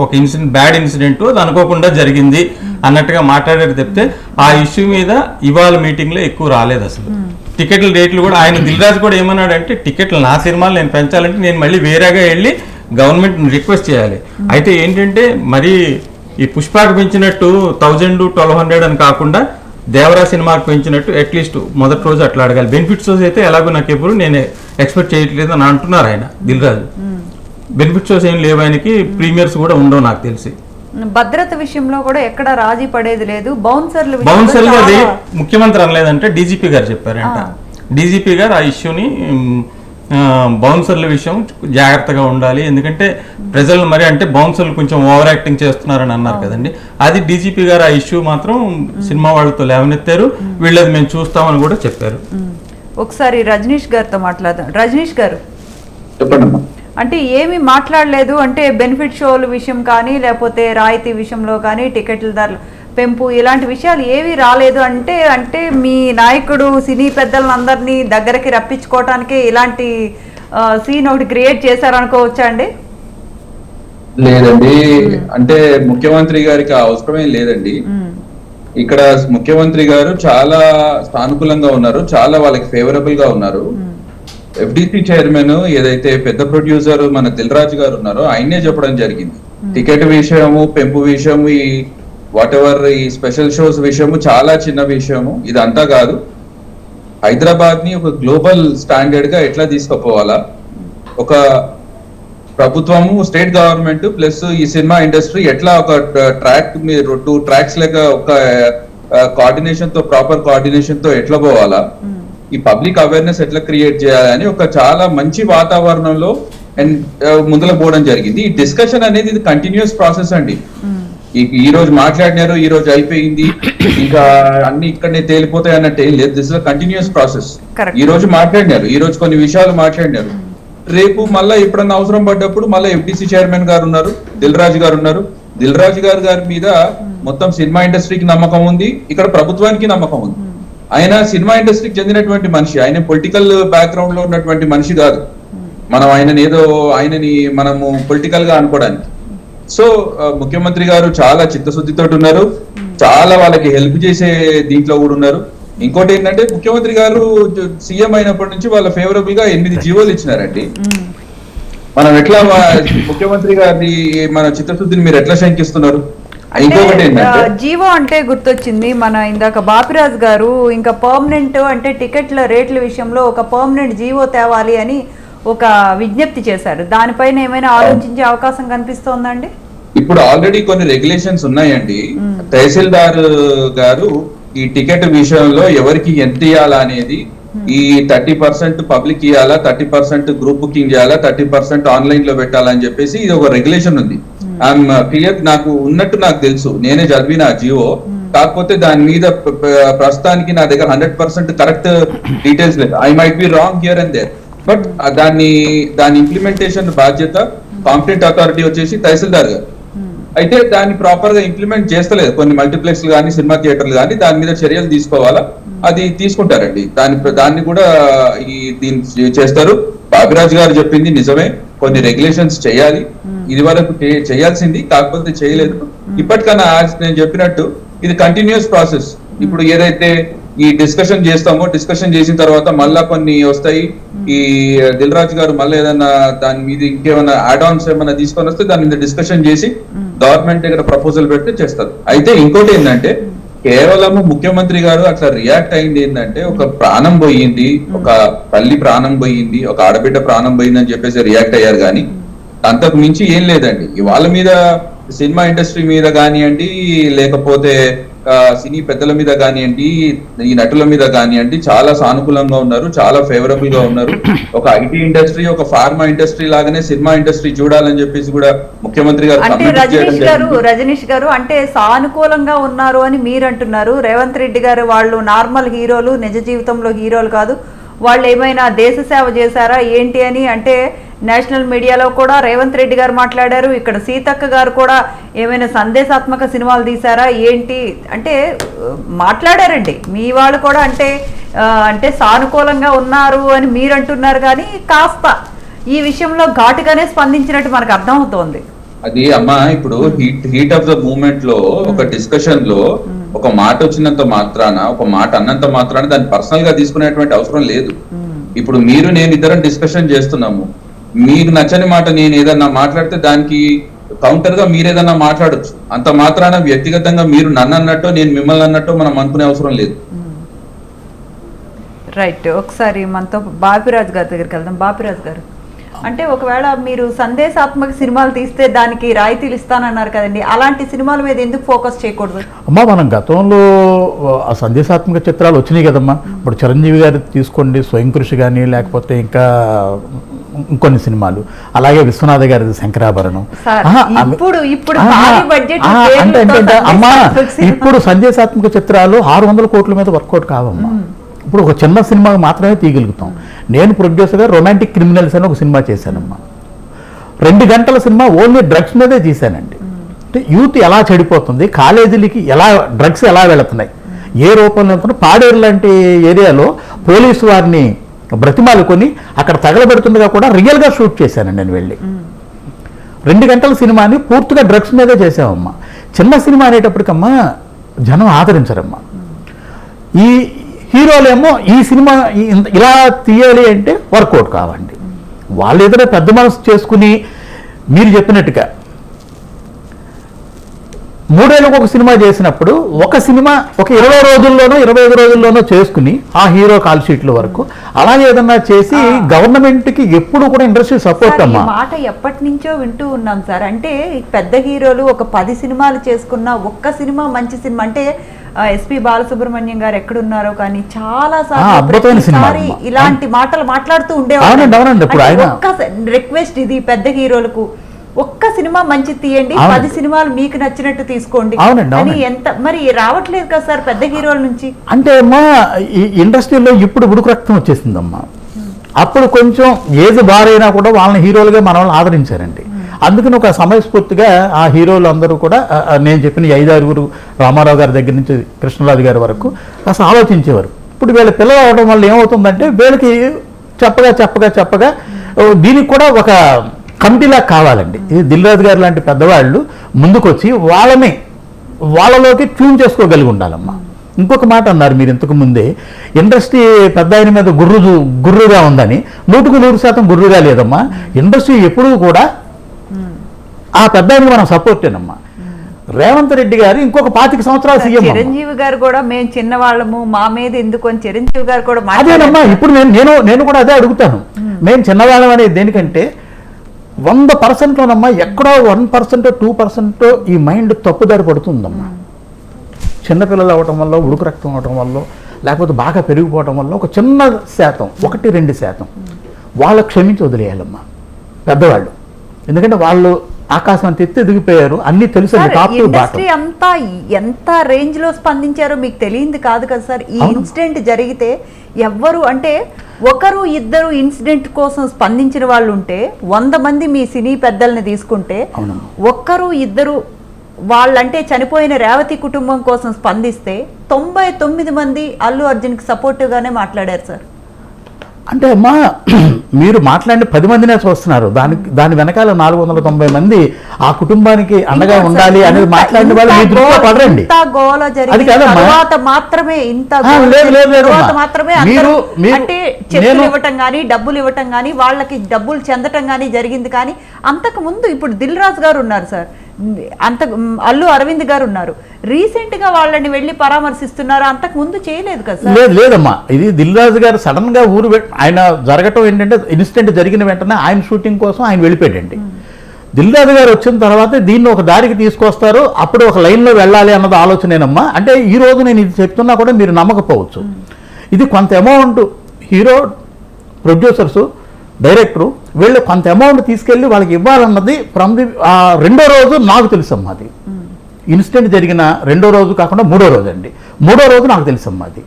Speaker 5: ఒక ఇన్సిడెంట్, బ్యాడ్ ఇన్సిడెంట్, అది అనుకోకుండా జరిగింది అన్నట్టుగా మాట్లాడారు తప్పితే ఆ ఇష్యూ మీద ఇవాళ మీటింగ్ లో ఎక్కువ రాలేదు అసలు. టికెట్ల రేట్లు కూడా ఆయన దిల్ రాజు కూడా ఏమన్నాడంటే టికెట్లు నా సినిమాలు నేను పెంచాలంటే నేను మళ్ళీ వేరేగా వెళ్ళి గవర్నమెంట్ రిక్వెస్ట్ చేయాలి. అయితే ఏంటంటే మరి ఈ పుష్పకు పెంచినట్టు 1000-1200 అని కాకుండా దేవరా సినిమాకి పెంచినట్టు అట్లీస్ట్ మొదటి రోజు అట్లా అడగాలి. బెనిఫిట్ షోస్ అయితే ఎలాగో నాకు ఎప్పుడు నేను ఎక్స్పెక్ట్ చేయట్లేదు అని అంటున్నారు ఆయన దిల్ రాజు. బెనిఫిట్ షోస్ ఏం లేవు ఆయనకి, ప్రీమియర్స్ కూడా ఉండవు నాకు తెలిసి.
Speaker 1: భద్రత విషయంలో కూడా ఎక్కడ రాజీ పడేది లేదు. బౌన్సర్లు
Speaker 5: అది ముఖ్యమంత్రి అనలేదంటే డీజీపీ గారు చెప్పారంట. డీజీపీ గారు ఆ ఇష్యూని బౌన్సర్ల విషయం జాగ్రత్తగా ఉండాలి, ఎందుకంటే ప్రజలు మరి అంటే బౌన్సర్లు కొంచెం ఓవర్ యాక్టింగ్ చేస్తున్నారని అన్నారు కదండి. అది డీజీపీ గారు ఆ ఇష్యూ మాత్రం సినిమా వాళ్ళతో లేవనెత్తారు, వీళ్ళది మేము చూస్తామని కూడా చెప్పారు.
Speaker 1: ఒకసారి రజనీష్ గారితో మాట్లాడదాం. రజనీష్ గారు
Speaker 3: చెప్పండి.
Speaker 1: అంటే ఏమి మాట్లాడలేదు అంటే బెనిఫిట్ షోల విషయం కానీ లేకపోతే రాయితీ విషయంలో కానీ టికెట్ల ధరలు పెంపు ఇలాంటి విషయాలు ఏవి రాలేదు అంటే అంటే మీ నాయకుడు సినీ పెద్దలందరినీ దగ్గరికి రప్పించుకోవటానికి ఇలాంటి సీన్ ఒకటి క్రియేట్ చేశారనుకోవచ్చా అండి?
Speaker 3: లేదండి, అంటే ముఖ్యమంత్రి గారికి అవసరమే లేదండి. ఇక్కడ ముఖ్యమంత్రి గారు చాలా సానుకూలంగా ఉన్నారు, చాలా వాళ్ళకి ఫేవరబుల్ గా ఉన్నారు. ఎఫ్డిసి చైర్మన్ ఏదైతే పెద్ద ప్రొడ్యూసర్ మన దిల్ రాజు గారు ఉన్నారో ఆయనే చెప్పడం జరిగింది, టికెట్ విషయము, పెంపు విషయము, ఈ వాట్ ఎవర్ ఈ స్పెషల్ షోస్ విషయము చాలా చిన్న విషయము, ఇదంతా కాదు. హైదరాబాద్ ని ఒక గ్లోబల్ స్టాండర్డ్ గా ఎట్లా తీసుకుపోవాలా, ఒక ప్రభుత్వము, స్టేట్ గవర్నమెంట్ ప్లస్ ఈ సినిమా ఇండస్ట్రీ ఎట్లా ఒక ట్రాక్, 2 ట్రాక్స్ లెక్క ఒక కోఆర్డినేషన్ తో, ప్రాపర్ కోఆర్డినేషన్ తో ఎట్లా పోవాలా, ఈ పబ్లిక్ అవేర్నెస్ ఎట్లా క్రియేట్ చేయాలని ఒక చాలా మంచి వాతావరణంలో ముందుకు పోవడం జరిగింది. ఈ డిస్కషన్ అనేది ఇది కంటిన్యూస్ ప్రాసెస్ అండి. ఈ రోజు మాట్లాడినారు, ఈ రోజు అయిపోయింది, ఇంకా అన్ని ఇక్కడనే తేలిపోతాయి అన్నట్టు ఏం లేదు. This is continuous process. ఈ రోజు మాట్లాడినారు, ఈ రోజు కొన్ని విషయాలు మాట్లాడినారు, రేపు మళ్ళీ ఎప్పుడన్నా అవసరం పడ్డప్పుడు మళ్ళీ ఎఫ్డిసి చైర్మన్ గారు ఉన్నారు, దిల్ రాజు గారు ఉన్నారు. దిల్ రాజు గారి మీద మొత్తం సినిమా ఇండస్ట్రీకి నమ్మకం ఉంది, ఇక్కడ ప్రభుత్వానికి నమ్మకం ఉంది. ఆయన సినిమా ఇండస్ట్రీకి చెందినటువంటి మనిషి, ఆయన పొలిటికల్ బ్యాక్గ్రౌండ్ లో ఉన్నటువంటి మనిషి కాదు. మనం ఆయనని మనము పొలిటికల్ గా అనుకోవడానికి. సో ముఖ్యమంత్రి గారు చాలా చిత్తశుద్ధితో ఉన్నారు, చాలా వాళ్ళకి హెల్ప్ చేసే దీంట్లో కూడా ఉన్నారు. ఇంకోటి ఏంటంటే ముఖ్యమంత్రి గారు సీఎం అయినప్పటి నుంచి వాళ్ళ ఫేవరబుల్ గా 8 జీవోలు ఇచ్చినారండి. మనం ఎట్లా ముఖ్యమంత్రి గారి మన చిత్తశుద్ధిని మీరు ఎట్లా శంకిస్తున్నారు? ఇంకొకటి ఏంటంటే
Speaker 1: జీవో అంటే గుర్తొచ్చింది, మన ఇందాక బాపిరాజ్ గారు ఇంకా పర్మనెంట్ అంటే టికెట్ల రేట్ల విషయంలో ఒక పర్మనెంట్ జీవో తేవాలి అని ఒక విజ్ఞప్తి చేశారు. దానిపైన ఏమైనా ఆలోచించే అవకాశం కనిపిస్తోందండి?
Speaker 3: ఇప్పుడు ఆల్రెడీ కొన్ని రెగ్యులేషన్స్ ఉన్నాయండి. తహసీల్దార్ గారు ఈ టికెట్ విషయంలో ఎవరికి ఎంత ఇవ్వాలా అనేది, ఈ 30% పబ్లిక్ ఇవ్వాలా, 30% గ్రూప్ బుకింగ్ చేయాలా, 30% ఆన్లైన్ లో పెట్టాలని చెప్పేసి ఇది ఒక రెగ్యులేషన్ ఉంది. ఐఎమ్ క్లియర్, నాకు ఉన్నట్టు నాకు తెలుసు, నేనే చదివిన జియో. కాకపోతే దాని మీద ప్రస్తుతానికి నా దగ్గర 100% కరెక్ట్ డీటెయిల్స్ లేదు. I might be wrong here and there, but దాని ఇంప్లిమెంటేషన్ బాధ్యత కాంపిటెంట్ అథారిటీ వచ్చేసి తహసీల్దార్ గారు. అయితే దాన్ని ప్రాపర్ గా ఇంప్లిమెంట్ చేస్తలేదు. కొన్ని మల్టీప్లెక్స్ కానీ సినిమా థియేటర్లు కానీ దాని మీద చర్యలు తీసుకోవాలా, అది తీసుకుంటారండి. దాన్ని కూడా దీన్ని చేస్తారు. బాబిరాజు గారు చెప్పింది నిజమే, కొన్ని రెగ్యులేషన్స్ చేయాలి, ఇది వరకు చేయాల్సింది, కాకపోతే చేయలేదు. ఇప్పటికన్నా నేను చెప్పినట్టు ఇది కంటిన్యూస్ ప్రాసెస్. ఇప్పుడు ఏదైతే ఈ డిస్కషన్ చేస్తామో, డిస్కషన్ చేసిన తర్వాత మళ్ళా కొన్ని వస్తాయి. ఈ దిల్ రాజు గారు మళ్ళీ ఏదైనా దాని మీద ఇంకేమైనా యాడ్ ఆన్స్ ఏమైనా తీసుకొని వస్తే దాని మీద డిస్కషన్ చేసి గవర్నమెంట్ దగ్గర ప్రపోజల్ పెడితే చేస్తారు. అయితే ఇంకోటి ఏంటంటే, కేవలం ముఖ్యమంత్రి గారు అట్లా రియాక్ట్ అయింది ఏంటంటే, ఒక ప్రాణం పోయింది, ఒక తల్లి ప్రాణం పోయింది, ఒక ఆడబిడ్డ ప్రాణం పోయింది అని చెప్పేసి రియాక్ట్ అయ్యారు. కానీ అంతకు మించి ఏం లేదండి. వాళ్ళ మీద, సినిమా ఇండస్ట్రీ మీద కానివ్వండి, లేకపోతే సినీ పెద్దల మీద కానివ్వండి, ఈ నటుల మీద కానివ్వండి, చాలా సానుకూలంగా ఉన్నారు, చాలా ఫేవరబుల్ గా ఉన్నారు. ఒక ఐటీ ఇండస్ట్రీ, ఒక ఫార్మా ఇండస్ట్రీ లాగానే సినిమా ఇండస్ట్రీ చూడాలని చెప్పేసి కూడా ముఖ్యమంత్రి గారు
Speaker 1: అంటే రజనీష్ గారు అంటే సానుకూలంగా ఉన్నారు అని మీరు అంటున్నారు. రేవంత్ రెడ్డి గారు వాళ్ళు నార్మల్ హీరోలు, నిజ జీవితంలో హీరోలు కాదు, వాళ్ళు ఏమైనా దేశ సేవ చేశారా ఏంటి అని అంటే నేషనల్ మీడియాలో కూడా రేవంత్ రెడ్డి గారు మాట్లాడారు. ఇక్కడ సీతక్క గారు కూడా ఏమైనా సందేశాత్మక సినిమాలు తీశారా ఏంటి అంటే మాట్లాడారండి. మీ వాళ్ళు కూడా అంటే సానుకూలంగా ఉన్నారు అని మీరు అంటున్నారు, కానీ కాస్త ఈ విషయంలో ఘాటుగానే స్పందించినట్టు మనకు అర్థమవుతోంది.
Speaker 3: అది అమ్మా, ఇప్పుడు హీట్ ఆఫ్ ద మూమెంట్ లో ఒక డిస్కషన్ లో ఒక మాట వచ్చినంత మాత్రాన, ఒక మాట అన్నంత మాత్రాన దాన్ని పర్సనల్ గా తీసుకునేటువంటి అవసరం లేదు. ఇప్పుడు మీరు నేను ఇద్దరం డిస్కషన్ చేస్తున్నాము, మీకు నచ్చని మాట నేను ఏదన్నా మాట్లాడితే దానికి కౌంటర్ గా మీరు ఏదన్నా మాట్లాడచ్చు. అంత మాత్రాన వ్యక్తిగతంగా మీరు నన్ను అన్నట్టు నేను మిమ్మల్ని అన్నట్టు మనం అనుకునే అవసరం లేదు.
Speaker 1: రైట్, ఒకసారి మనతో బాపిరాజు గారి దగ్గరికి వెళ్దాం. బాపిరాజు గారు, అంటే ఒకవేళ మీరు సందేశాత్మక సినిమాలు తీస్తే దానికి రాయితీలు ఇస్తానన్నారు కదండి, అలాంటి సినిమాల మీద ఎందుకు ఫోకస్ చేయకూడదు?
Speaker 2: అమ్మా, మనం గతంలో ఆ సందేశాత్మక చిత్రాలు వచ్చినాయి కదమ్మా. ఇప్పుడు చిరంజీవి గారు తీసుకోండి, స్వయం కృషి కానీ, లేకపోతే ఇంకా ఇంకొన్ని సినిమాలు, అలాగే విశ్వనాథ గారి శంకరాభరణం. అంటే అమ్మా, ఇప్పుడు సందేశాత్మక చిత్రాలు 600 కోట్ల మీద వర్కౌట్ కావమ్మా. ఇప్పుడు ఒక చిన్న సినిమా మాత్రమే తీయగలుగుతాం. నేను ప్రొడ్యూసర్గా రొమాంటిక్ క్రిమినల్స్ అని ఒక సినిమా చేశానమ్మా. 2 గంటల సినిమా ఓన్లీ డ్రగ్స్ మీదే తీశానండి. అంటే యూత్ ఎలా చెడిపోతుంది, కాలేజీలకి డ్రగ్స్ ఎలా వెళుతున్నాయి, ఏ రూపంలో వెళ్తున్నాయి. పాడేరు లాంటి ఏరియాలో పోలీసు వారిని బ్రతిమాలుకొని అక్కడ తగలబెడుతుండగా కూడా రియల్గా షూట్ చేశానండి నేను వెళ్ళి. 2 గంటల సినిమాని పూర్తిగా డ్రగ్స్ మీదే చేసామమ్మా. చిన్న సినిమా అనేటప్పటికమ్మా జనం ఆదరించరమ్మా. ఈ హీరోలేమో ఈ సినిమా ఇలా తీయాలి అంటే వర్కౌట్ కావండి. వాళ్ళు ఏదైనా పెద్ద మనసు చేసుకుని మీరు చెప్పినట్టుగా 3 ఏళ్ళకు ఒక సినిమా చేసినప్పుడు ఒక సినిమా ఒక 20 రోజుల్లోనో 25 రోజుల్లోనో చేసుకుని ఆ హీరో కాల్ షీట్ల వరకు అలాగే ఏదన్నా చేసి గవర్నమెంట్కి ఎప్పుడు కూడా ఇండస్ట్రీ సపోర్ట్ అమ్మా.
Speaker 1: మాట ఎప్పటి నుంచో వింటూ ఉన్నాం సార్. అంటే పెద్ద హీరోలు ఒక 10 సినిమాలు చేసుకున్న ఒక్క సినిమా మంచి సినిమా అంటే ఎస్పి బాలసుబ్రహ్మణ్యం గారు ఎక్కడున్నారో కానీ చాలా సార్లు ఇలాంటి మాటలు మాట్లాడుతూ ఉండేవారు. రిక్వెస్ట్ ఇది పెద్ద హీరోలకు, ఒక్క సినిమా మంచి తీయండి, 10 సినిమాలు మీకు నచ్చినట్టు తీసుకోండి అని ఎంత మరి రావట్లేదు కదా సార్ పెద్ద హీరోల నుంచి.
Speaker 2: అంటే అమ్మా ఈ ఇండస్ట్రీలో ఇప్పుడు ఉడుకు రక్తం వచ్చేసిందమ్మా. అప్పుడు కొంచెం ఏజ్ బారైనా కూడా వాళ్ళని హీరోలుగా మన వాళ్ళు ఆదరించారండి. అందుకని ఒక సమయస్ఫూర్తిగా ఆ హీరోలు అందరూ కూడా నేను చెప్పిన 5-6 రామారావు గారి దగ్గర నుంచి కృష్ణరాజు గారి వరకు అసలు ఆలోచించేవారు. ఇప్పుడు వీళ్ళ పిల్లలు అవడం వల్ల ఏమవుతుందంటే వీళ్ళకి చెప్పగా దీనికి కూడా ఒక కమిటీలా కావాలండి. దిల్ రాజు గారు లాంటి పెద్దవాళ్ళు ముందుకొచ్చి వాళ్ళలోకి ట్యూన్ చేసుకోగలిగి ఉండాలమ్మా. ఇంకొక మాట అన్నారు మీరు ఇంతకు ముందే, ఇండస్ట్రీ పెద్ద ఆయన మీద గుర్రుగా ఉందని. 100% గుర్రుగా లేదమ్మా. ఇండస్ట్రీ ఎప్పుడూ కూడా ఆ పెద్ద ఆయనకి మనం సపోర్టేనమ్మా. రేవంత్ రెడ్డి గారు ఇంకొక 25 సంవత్సరాలు సీఎం.
Speaker 1: చిరంజీవి గారు కూడా మేము చిన్నవాళ్ళము మా మీద ఎందుకు అని చిరంజీవి గారు కూడా
Speaker 2: అదేనమ్మా. ఇప్పుడు నేను కూడా అదే అడుగుతాను. మేము చిన్నవాళ్ళం అనేది దేనికంటే 100%లోనమ్మా ఎక్కడో 1% 2% ఈ మైండ్ తప్పుదారి పడుతుందమ్మా. చిన్నపిల్లలు అవ్వటం వల్ల, ఉడుకు రక్తం అవటం వల్ల, లేకపోతే బాగా పెరిగిపోవటం వల్ల ఒక చిన్న శాతం, 1-2% వాళ్ళకు క్షమించి వదిలేయాలమ్మా పెద్దవాళ్ళు. ఎందుకంటే వాళ్ళు ఆకాశం అంత ఎత్తి ఎదిగిపోయారు, అన్నీ తెలుసు.
Speaker 1: ఇండస్ట్రీ అంతా ఎంత రేంజ్ లో స్పందించారో మీకు తెలియంది కాదు కదా సార్. ఈ ఇన్సిడెంట్ జరిగితే ఎవ్వరు అంటే ఒకరు ఇద్దరు ఇన్సిడెంట్ కోసం స్పందించిన వాళ్ళు ఉంటే 100 మంది మీ సినీ పెద్దల్ని తీసుకుంటే ఒక్కరు ఇద్దరు వాళ్ళంటే చనిపోయిన రేవతి కుటుంబం కోసం స్పందిస్తే 99 మంది అల్లు అర్జున్కి సపోర్టివ్ గానే మాట్లాడారు సార్.
Speaker 2: అంటే అమ్మా మీరు మాట్లాడిన 10 మందినే చూస్తున్నారు, దాని వెనకాల 490 మంది ఆ కుటుంబానికి అండగా ఉండాలి అనేది మాట్లాడిన వాళ్ళు మీ దృష్టిలో పడరండి.
Speaker 1: అంటే చెక్కులు ఇవ్వటం కానీ డబ్బులు ఇవ్వటం కానీ వాళ్ళకి డబ్బులు చెందటం కానీ జరిగింది. కానీ అంతకు ముందు ఇప్పుడు దిల్ రాజు గారు ఉన్నారు సార్, అల్లు అరవింద్ గారు ఉన్నారు, రీసెంట్ గా వాళ్ళని వెళ్ళి పరామర్శిస్తున్నారు. అంతకు ముందు చేయలేదు కదా?
Speaker 2: లేదమ్మా, ఇది దిల్ రాజు గారు సడన్ గా ఊరు ఆయన జరగటం ఏంటంటే ఇన్సిడెంట్ జరిగిన వెంటనే ఆయన షూటింగ్ కోసం ఆయన వెళ్ళిపోయాడండి. దిల్ రాజు గారు వచ్చిన తర్వాత దీన్ని ఒక దారికి తీసుకొస్తారు, అప్పుడు ఒక లైన్లో వెళ్ళాలి అన్నది ఆలోచనేనమ్మా. అంటే ఈ రోజు నేను ఇది చెప్తున్నా కూడా మీరు నమ్మకపోవచ్చు, ఇది కొంత అమౌంట్ హీరో, ప్రొడ్యూసర్స్, డైరెక్టరు వీళ్ళు కొంత అమౌంట్ తీసుకెళ్ళి వాళ్ళకి ఇవ్వాలన్నది ఫ్రమ్ ది 2వ రోజు నాకు తెలుసమ్మా. అది ఇన్సిడెంట్ జరిగిన 2వ రోజు కాకుండా 3వ రోజు అండి. 3వ రోజు నాకు తెలుసమ్మా. అది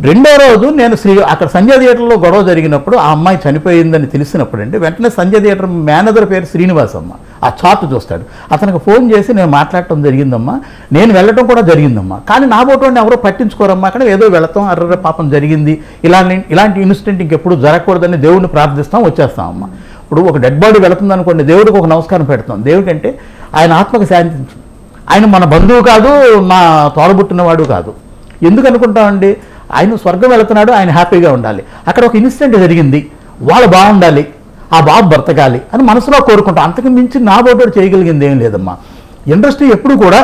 Speaker 2: 2వ రోజు నేను అక్కడ సంజయ్ థియేటర్లో గొడవ జరిగినప్పుడు ఆ అమ్మాయి చనిపోయిందని తెలిసినప్పుడు అండి వెంటనే సంజయ్ థియేటర్ మేనేజర్ పేరు శ్రీనివాస్ అమ్మ, ఆ చార్ట్ చూస్తాడు, అతనికి ఫోన్ చేసి నేను మాట్లాడటం జరిగిందమ్మా, నేను వెళ్ళటం కూడా జరిగిందమ్మా. కానీ నా బోటోని ఎవరో పట్టించుకోరమ్మా, అక్కడ ఏదో వెళతాం, అర్ర పాపం జరిగింది, ఇలాంటి ఇన్సిడెంట్ ఇంకెప్పుడు జరగకూడదని దేవుడిని ప్రార్థిస్తాం, వచ్చేస్తామమ్మా. ఇప్పుడు ఒక డెడ్ బాడీ వెళుతుంది అనుకోండి, దేవుడికి ఒక నమస్కారం పెడతాం. దేవుడు అంటే ఆయన ఆత్మకు శాంతించు, ఆయన మన బంధువు కాదు, నా తోడబుట్టినవాడు కాదు. ఎందుకు అనుకుంటామండి? ఆయన స్వర్గం వెళుతున్నాడు, ఆయన హ్యాపీగా ఉండాలి. అక్కడ ఒక ఇన్సిడెంట్ జరిగింది, వాళ్ళు బాగుండాలి, ఆ బాబు బ్రతకాలి అని మనసులో కోరుకుంటాం. అంతకు మించి నా బోటోడు చేయగలిగింది ఏం లేదమ్మా. ఇండస్ట్రీ ఎప్పుడు కూడా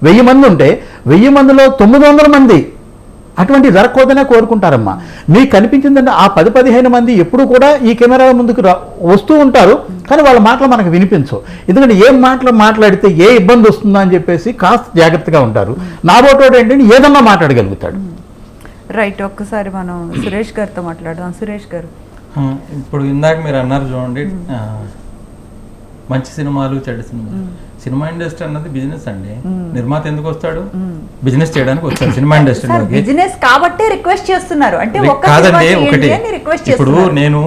Speaker 2: 1000 మంది ఉంటే 1000 మందిలో 900 మంది అటువంటి జరగకూడదనే కోరుకుంటారమ్మా. మీకు కనిపించిందంటే ఆ 10-15 మంది ఎప్పుడు కూడా ఈ కెమెరా ముందుకు వస్తూ ఉంటారు, కానీ వాళ్ళ మాటలు మనకు వినిపించవు. ఎందుకంటే ఏం మాటలు మాట్లాడితే ఏ ఇబ్బంది వస్తుందో అని చెప్పేసి కాస్త జాగ్రత్తగా ఉంటారు. నా బోటోడు ఏంటంటే ఏదన్నా మాట్లాడగలుగుతాడు.
Speaker 1: రైట్, ఒక్కసారి మనం సురేష్ గారితో మాట్లాడదాం. సురేష్ గారు,
Speaker 5: ఇప్పుడు ఇందాక మీరు అన్నారు చూడండి, మంచి సినిమాలు చెడ్డ సినిమాలు. సినిమా ఇండస్ట్రీ అన్నది బిజినెస్ అండి. నిర్మాత ఎందుకు వస్తాడు? బిజినెస్ చేయడానికి వచ్చాడు సినిమా ఇండస్ట్రీ.
Speaker 1: బిజినెస్ కాబట్టి రిక్వెస్ట్ చేస్తున్నారు అంటే
Speaker 5: కాదండి. ఒకటి ఇప్పుడు నేను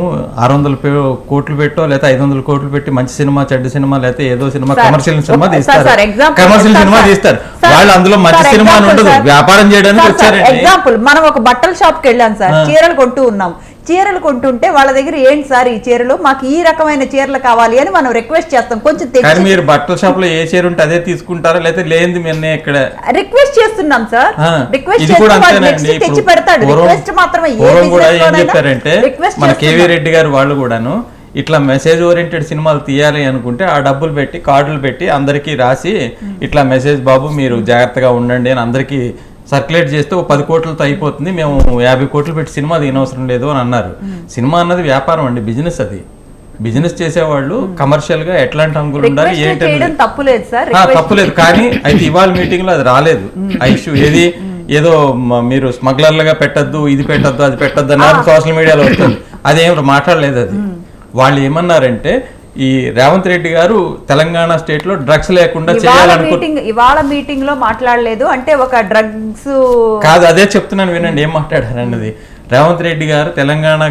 Speaker 5: 600 కోట్లు పెట్టో లేకపోతే 500 కోట్లు పెట్టి మంచి సినిమా చెడ్డ సినిమా లేకపోతే ఏదో సినిమా కమర్షియల్ సినిమా తీస్తారు, కమర్షియల్ సినిమా తీస్తారు. వాళ్ళు అందులో మంచి సినిమా ఉండదు, వ్యాపారం చేయడానికి వచ్చారు.
Speaker 1: ఎగ్జాంపుల్, మనం ఒక బట్టల షాప్ కి వెళ్ళాం సార్, చీరలు కొంటూ ఉన్నాం. చీరలు కొంటుంటే వాళ్ళ దగ్గర ఏంటి సార్ ఈ చీరలు, మాకు ఈ రకమైన చీరలు కావాలి అని మనం రిక్వెస్ట్ చేస్తాం. కొంచెం
Speaker 5: మీరు బట్టల షాప్ లో ఏ చీర ఉంటే అదే తీసుకుంటారా లేకపోతే లేదు మేము ఇక్కడ
Speaker 1: రిక్వెస్ట్ చేస్తున్నాం సార్. రిక్వెస్ట్ తెచ్చి పెడతాడు. రిక్వెస్ట్ మాత్రమే.
Speaker 5: ఏం చెప్పారంటే మన కేవీ రెడ్డి గారు వాళ్ళు కూడాను ఇట్లా మెసేజ్ ఓరియంటెడ్ సినిమాలు తీయాలి అనుకుంటే ఆ డబ్బులు పెట్టి కార్డులు పెట్టి అందరికీ రాసి ఇట్లా మెసేజ్ బాబు మీరు జాగ్రత్తగా ఉండండి అని అందరికీ సర్క్యులేట్ చేస్తే 10 కోట్లతో అయిపోతుంది, మేము 50 కోట్లు పెట్టి సినిమా తీయనవసరం లేదు అని అన్నారు. సినిమా అన్నది వ్యాపారం అండి, బిజినెస్. అది బిజినెస్ చేసేవాళ్ళు కమర్షియల్ గా ఎట్లాంటి అంగులు ఉండాలి ఏంటంటే తప్పులేదు. కానీ అయితే ఇవాళ మీటింగ్ లో అది రాలేదు ఆ ఇష్యూ. ఏదో మీరు స్మగ్లర్లుగా పెట్టద్దు, ఇది పెట్టద్దు, అది పెట్టద్దు అన్నారు, సోషల్ మీడియాలో వస్తుంది. అదేం మాట్లాడలేదు. అది వాళ్ళు ఏమన్నారంటే ఈ రేవంత్ రెడ్డి గారు తెలంగాణ స్టేట్ లో డ్రగ్స్ లేకుండా చేయాలనుకుంటున్నారు.
Speaker 1: ఇవాళ మీటింగ్ లో మాట్లాడలేదు అంటే ఒక డ్రగ్స్
Speaker 5: కాదు, అదే చెప్తున్నాను వినండి ఏం మాట్లాడారు అన్నది. రేవంత్ రెడ్డి గారు తెలంగాణ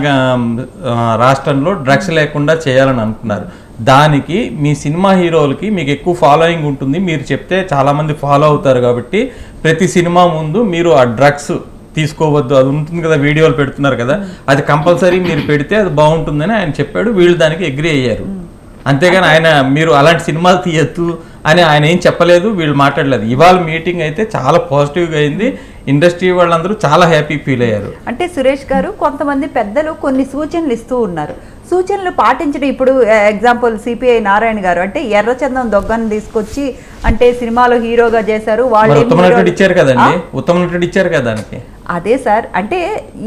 Speaker 5: రాష్ట్రంలో డ్రగ్స్ లేకుండా చేయాలని అనుకున్నారు. దానికి మీ సినిమా హీరోలకి మీకు ఎక్కువ ఫాలోయింగ్ ఉంటుంది, మీరు చెప్తే చాలా మంది ఫాలో అవుతారు కాబట్టి ప్రతి సినిమా ముందు మీరు ఆ డ్రగ్స్ తీసుకోవద్దు, అది ఉంటుంది కదా, వీడియోలు పెడుతున్నారు కదా, అది కంపల్సరీ మీరు పెడితే అది బాగుంటుందని ఆయన చెప్పాడు. వీళ్ళు దానికి అగ్రీ అయ్యారు. అంతేగాని ఆయన మీరు అలాంటి సినిమాలు తీయద్దు అని ఆయన ఏం చెప్పలేదు, వీళ్ళు మాట్లాడలేదు. ఇవాళ మీటింగ్ అయితే చాలా పాజిటివ్గా అయింది. ఇండస్ట్రీ వాళ్ళందరూ చాలా హ్యాపీ ఫీల్ అయ్యారు.
Speaker 1: అంటే సురేష్ గారు, కొంతమంది పెద్దలు కొన్ని సూచనలు ఇస్తూ ఉన్నారు. సూచనలు పాటించడం, ఇప్పుడు ఎగ్జాంపుల్ సిపిఐ నారాయణ గారు అంటే ఎర్రచందం దొంగను తీసుకొచ్చి అంటే సినిమాలో హీరోగా చేశారు
Speaker 5: మరి
Speaker 1: వాళ్ళు
Speaker 5: ఉత్తమ నటుడు ఇచ్చారు కదండి, ఉత్తమ నటుడు ఇచ్చారు కదా దానికి.
Speaker 1: అదే సార్, అంటే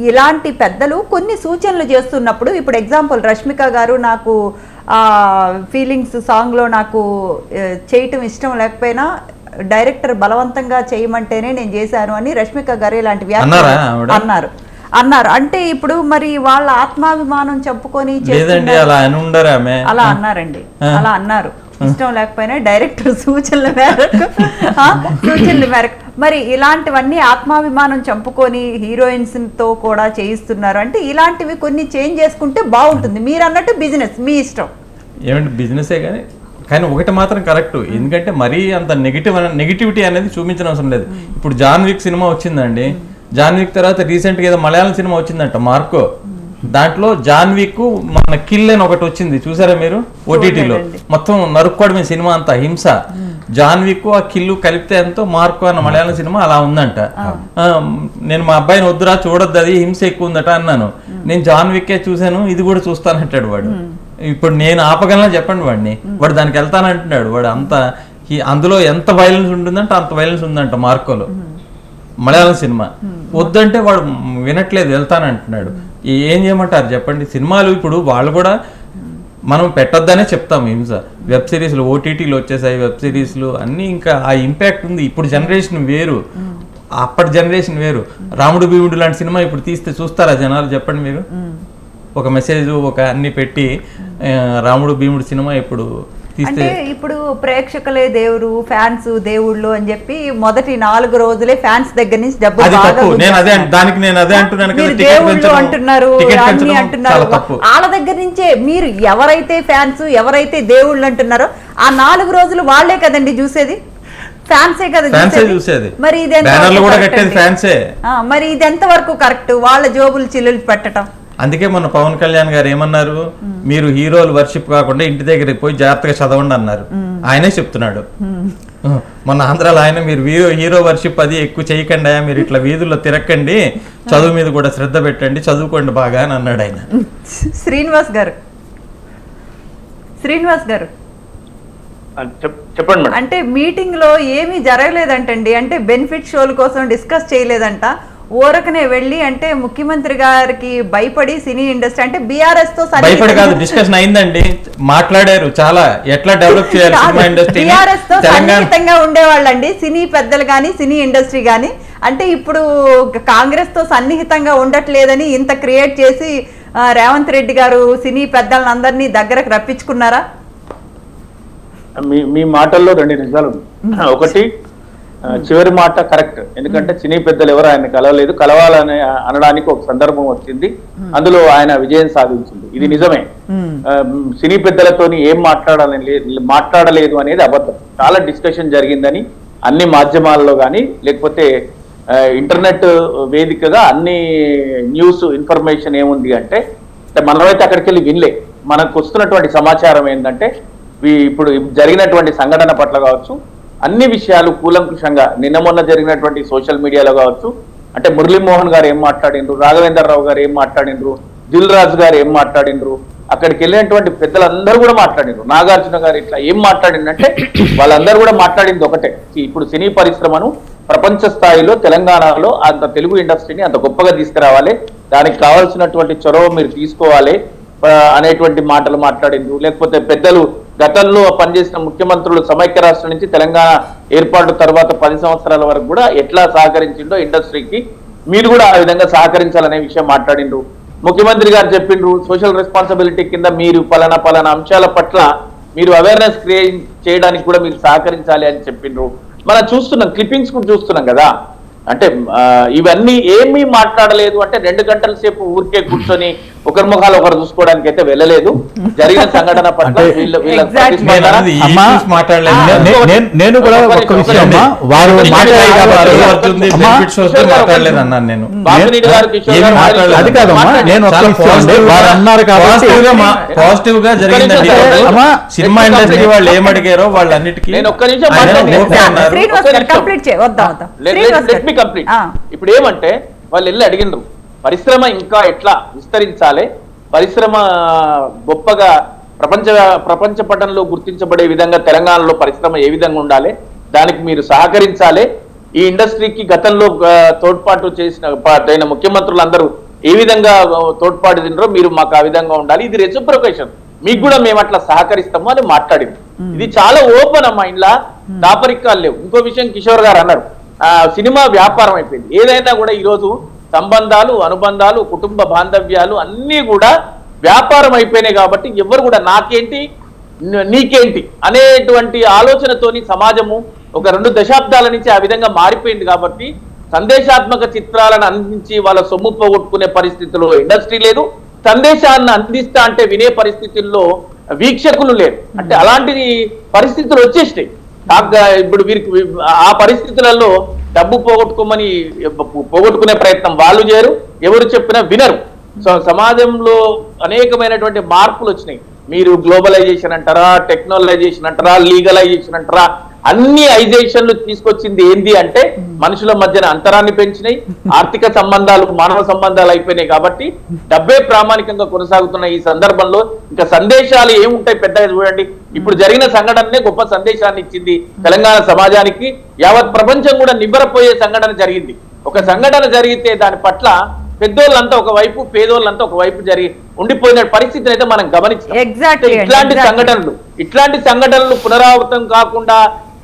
Speaker 1: ఇలాంటి పెద్దలు కొన్ని సూచనలు చేస్తున్నప్పుడు, ఇప్పుడు ఎగ్జాంపుల్ రష్మిక గారు నాకు ఫీలింగ్స్ సాంగ్లో నాకు చేయటం ఇష్టం లేకపోయినా డైరెక్టర్ బలవంతంగా చేయమంటేనే నేను చేశాను అని రష్మిక గారు ఇలాంటి వ్యాఖ్యలు అన్నారు. అంటే ఇప్పుడు మరి వాళ్ళ ఆత్మాభిమానం చెప్పుకొని
Speaker 5: లేదండి అలా అని ఉండరు ఆమె,
Speaker 1: అలా అన్నారండి, అలా అన్నారు. ఇష్టం లేకపోయినా డైరెక్టర్ సూచనల మేరకు మరి ఇలాంటివన్నీ ఆత్మాభిమానం చంపుకొని హీరోయిన్స్ తో కూడా చేయిస్తున్నారు. అంటే ఇలాంటివి కొన్ని చేంజ్ చేసుకుంటే బాగుంటుంది. మీరు అన్నట్టు బిజినెస్ మీ ఇష్టం,
Speaker 5: ఏమంటే బిజినెసే కానీ ఒకటి మాత్రం కరెక్ట్. ఎందుకంటే మరీ అంత నెగిటివిటీ అనేది చూపించిన అవసరం లేదు. ఇప్పుడు జాన్ విక్ సినిమా వచ్చిందండి, జాన్ విక్ తర్వాత రీసెంట్గా ఏదో మలయాళం సినిమా వచ్చిందంట మార్కో, దాంట్లో జాన్ విక్ మన కిల్ అని ఒకటి వచ్చింది చూసారా మీరు ఓటీటీలో, మొత్తం నరుక్కోవడమే సినిమా అంతా హింస. జాన్ విక్ ఆ కిల్లు కలిపితే ఎంతో మార్కో అన్న మలయాళం సినిమా అలా ఉందంట. నేను మా అబ్బాయిని వద్దురా చూడొద్దు అది హింస ఎక్కువ ఉందట అన్నాను. నేను జాన్ విక్కే చూశాను ఇది కూడా చూస్తానంటాడు వాడు. ఇప్పుడు నేను ఆపగలనా చెప్పండి వాడిని, వాడు దానికి వెళ్తానంటున్నాడు. వాడు అంత అందులో ఎంత వైలెన్స్ ఉంటుందంటే అంత వైలెన్స్ ఉందంట మార్కోలో మలయాళం సినిమా. వద్దంటే వాడు వినట్లేదు వెళ్తానంటున్నాడు. ఏం చేయమంటారు చెప్పండి. సినిమాలు ఇప్పుడు వాళ్ళు కూడా మనం పెట్టొద్దనే చెప్తాం హింస. వెబ్ సిరీస్లు ఓటీటీలు వచ్చేసాయి, వెబ్ సిరీస్లు అన్నీ ఇంకా ఆ ఇంపాక్ట్ ఉంది. ఇప్పుడు జనరేషన్ వేరు, అప్పటి జనరేషన్ వేరు. రాముడు భీముడు లాంటి సినిమా ఇప్పుడు తీస్తే చూస్తారా జనాలు చెప్పండి మీరు? ఒక మెసేజ్ ఒక అన్ని పెట్టి రాముడు భీముడు సినిమా ఇప్పుడు
Speaker 1: అంటే ఇప్పుడు ప్రేక్షకులే దేవుడు, ఫ్యాన్స్ దేవుళ్ళు అని చెప్పి మొదటి 4 రోజులే ఫ్యాన్స్ దగ్గర నుంచి డబ్బులు దేవుళ్ళు అంటున్నారు, అన్ని అంటున్నారు. వాళ్ళ దగ్గర నుంచే మీరు ఎవరైతే ఫ్యాన్స్ ఎవరైతే దేవుళ్ళు అంటున్నారో ఆ 4 రోజులు వాళ్లే కదండి చూసేది, ఫ్యాన్సే కదా చూసేది. మరి ఇది ఎంత వరకు కరెక్ట్? వాళ్ళ జోబులు చిల్లులు పెట్టడం.
Speaker 5: అందుకే మన పవన్ కళ్యాణ్ గారు ఏమన్నారు, మీరు హీరోలు వర్షిప్ కాకుండా ఇంటి దగ్గరికి పోయి జాగ్రత్తగా చదవండి అన్నారు. ఆయనే చెప్తున్నాడు. మన ఆంధ్రాలో ఆయన మీరు హీరో వర్షిప్ అది ఎక్కువ చేయకండి, మీరు ఇట్లా వీధుల్లో తిరక్కండి, చదువు మీద కూడా శ్రద్ధ పెట్టండి, చదువుకోండి బాగా అని అన్నాడు ఆయన.
Speaker 1: శ్రీనివాస్ గారు
Speaker 4: చెప్పండి.
Speaker 1: అంటే మీటింగ్ లో ఏమీ జరగలేదంటండి. అంటే బెనిఫిట్ షోల కోసం డిస్కస్ చేయలేదంట. ఊరకనే వెళ్ళి అంటే ముఖ్యమంత్రి గారికి భయపడి సినీ ఇండస్ట్రీ అంటే బీఆర్ఎస్ తో
Speaker 5: భయపడి కాదు, డిస్కషన్ అయిందండి, మాట్లాడారు చాలా ఎట్లా డెవలప్ చేయాలి సినిమా ఇండస్ట్రీ.
Speaker 1: బీఆర్ఎస్ తో సన్నిహితంగా ఉండేవాళ్ళండి సినీ పెద్దలు కానీ సినీ ఇండస్ట్రీ కానీ. అంటే ఇప్పుడు కాంగ్రెస్ తో సన్నిహితంగా ఉండట్లేదని ఇంత క్రియేట్ చేసి రేవంత్ రెడ్డి గారు సినీ పెద్దలను అందరినీ దగ్గరకు రప్పించుకున్నారా?
Speaker 4: మీ మాటల్లో 2 నిజాలు. ఒకటి, చివరి మాట కరెక్ట్. ఎందుకంటే సినీ పెద్దలు ఎవరు ఆయన కలవలేదు, కలవాలని అనడానికి ఒక సందర్భం వచ్చింది, అందులో ఆయన విజయం సాధించింది. ఇది నిజమే. సినీ పెద్దలతోని ఏం మాట్లాడలేదు అనేది అబద్ధం. చాలా డిస్కషన్ జరిగిందని అన్ని మాధ్యమాల్లో కానీ లేకపోతే ఇంటర్నెట్ వేదికగా అన్ని న్యూస్ ఇన్ఫర్మేషన్ ఏముంది అంటే మనమైతే అక్కడికి వెళ్ళి వినలే. మనకు వస్తున్నటువంటి సమాచారం ఏంటంటే ఇప్పుడు జరిగినటువంటి సంఘటన పట్ల కావచ్చు, అన్ని విషయాలు కూలంకుషంగా నిన్న మొన్న జరిగినటువంటి సోషల్ మీడియాలో కావచ్చు, అంటే మురళీమోహన్ గారు ఏం మాట్లాడిండ్రు, రాఘవేంద్రరావు గారు ఏం మాట్లాడిండ్రు, దిల్ రాజు గారు ఏం మాట్లాడిండ్రు, అక్కడికి వెళ్ళినటువంటి పెద్దలందరూ కూడా మాట్లాడిండ్రు, నాగార్జున గారు ఇట్లా ఏం మాట్లాడిందంటే వాళ్ళందరూ కూడా మాట్లాడింది ఒకటే, ఇప్పుడు సినీ పరిశ్రమను ప్రపంచ స్థాయిలో తెలంగాణలో అంత తెలుగు ఇండస్ట్రీని అంత గొప్పగా తీసుకురావాలి, దానికి కావాల్సినటువంటి చొరవ మీరు తీసుకోవాలి అనేటువంటి మాటలు మాట్లాడిండ్రు. లేకపోతే పెద్దలు గతంలో పనిచేసిన ముఖ్యమంత్రులు సమైక్య రాష్ట్రం నుంచి తెలంగాణ ఏర్పాటు తర్వాత 10 సంవత్సరాల వరకు కూడా ఎట్లా సహకరించిండో ఇండస్ట్రీకి మీరు కూడా ఆ విధంగా సహకరించాలనే విషయం మాట్లాడిండ్రు. ముఖ్యమంత్రి గారు చెప్పిండ్రు సోషల్ రెస్పాన్సిబిలిటీ కింద మీరు పలానా అంశాల పట్ల మీరు అవేర్నెస్ క్రియేట్ చేయడానికి కూడా మీరు సహకరించాలి అని చెప్పిండ్రు. మనం చూస్తున్నాం, క్లిప్పింగ్స్ కూడా చూస్తున్నాం కదా. అంటే ఇవన్నీ ఏమీ మాట్లాడలేదు. అంటే 2 గంటల సేపు ఊరికే కూర్చొని ఒకరి ముఖాలు ఒకరు చూసుకోవడానికి అయితే వెళ్ళలేదు. జరిగిన సంఘటన పట్ల
Speaker 2: నేను కూడా ఒక్క విషయం వారు అది కాదమ్మా, నేను ఒక్క విషయం వారు అన్నారు కాబట్టి
Speaker 5: పాజిటివ్ గా జరిగిందండి. సినిమా ఇండస్ట్రీ వాళ్ళు ఏమడిగారో వాళ్ళన్నిటికీ
Speaker 4: నేను ఒక్క నిమిషం కంప్లీట్. ఇప్పుడు ఏమంటే వాళ్ళు వెళ్ళి అడిగిండ్రు పరిశ్రమ ఇంకా ఎట్లా విస్తరించాలి, పరిశ్రమ గొప్పగా ప్రపంచ పటంలో గుర్తించబడే విధంగా తెలంగాణలో పరిశ్రమ ఏ విధంగా ఉండాలి, దానికి మీరు సహకరించాలి. ఈ ఇండస్ట్రీకి గతంలో తోడ్పాటు చేసిన ముఖ్యమంత్రులందరూ ఏ విధంగా తోడ్పాటు తిన్నారో మీరు మాకు ఆ విధంగా ఉండాలి, ఇది రెసిప్రొకేషన్, మీకు కూడా మేము అట్లా సహకరిస్తాము అని మాట్లాడింది. ఇది చాలా ఓపెన్ అమ్మా, ఇంట్లో దాపరికాలు లేవు. ఇంకో విషయం కిషోర్ గారు అన్నారు, సినిమా వ్యాపారం అయిపోయింది. ఏదైనా కూడా ఈరోజు సంబంధాలు, అనుబంధాలు, కుటుంబ బాంధవ్యాలు అన్నీ కూడా వ్యాపారం అయిపోయినాయి. కాబట్టి ఎవరు కూడా నాకేంటి నీకేంటి అనేటువంటి ఆలోచనతోని సమాజము ఒక 2 దశాబ్దాల నుంచి ఆ విధంగా మారిపోయింది. కాబట్టి సందేశాత్మక చిత్రాలను అందించి వాళ్ళ సొమ్ము పోగొట్టుకునే పరిస్థితుల్లో ఇండస్ట్రీ లేదు, సందేశాన్ని అందిస్తా అంటే వినే పరిస్థితుల్లో వీక్షకులు లేరు. అంటే అలాంటి పరిస్థితులు వచ్చేసినాయి. ఇప్పుడు వీరికి ఆ పరిస్థితులలో డబ్బు పోగొట్టుకునే ప్రయత్నం వాళ్ళు చేయరు, ఎవరు చెప్పినా వినరు. సో సమాజంలో అనేకమైనటువంటి మార్పులు వచ్చినాయి. మీరు గ్లోబలైజేషన్ అంటారా, టెక్నాలజైజేషన్ అంటారా, లీగలైజేషన్ అంటారా, అన్ని ఐజేషన్లు తీసుకొచ్చింది ఏంది అంటే మనుషుల మధ్యన అంతరాన్ని పెంచినాయి, ఆర్థిక సంబంధాలు, మానవ సంబంధాలు అయిపోయినాయి. కాబట్టి డబ్బే ప్రామాణికంగా కొనసాగుతున్న ఈ సందర్భంలో ఇంకా సందేశాలు ఏముంటాయి పెద్దగా చూడండి. ఇప్పుడు జరిగిన సంఘటననే గొప్ప సందేశాన్ని ఇచ్చింది తెలంగాణ సమాజానికి. యావత్ ప్రపంచం కూడా నివ్వరపోయే సంఘటన జరిగింది. ఒక సంఘటన జరిగితే దాని పట్ల పెద్దోళ్ళంతా ఒకవైపు, పేదోళ్ళంతా ఒకవైపు ఉండిపోయిన పరిస్థితిని అయితే మనం గమనించాం. ఇట్లాంటి సంఘటనలు పునరావృతం కాకుండా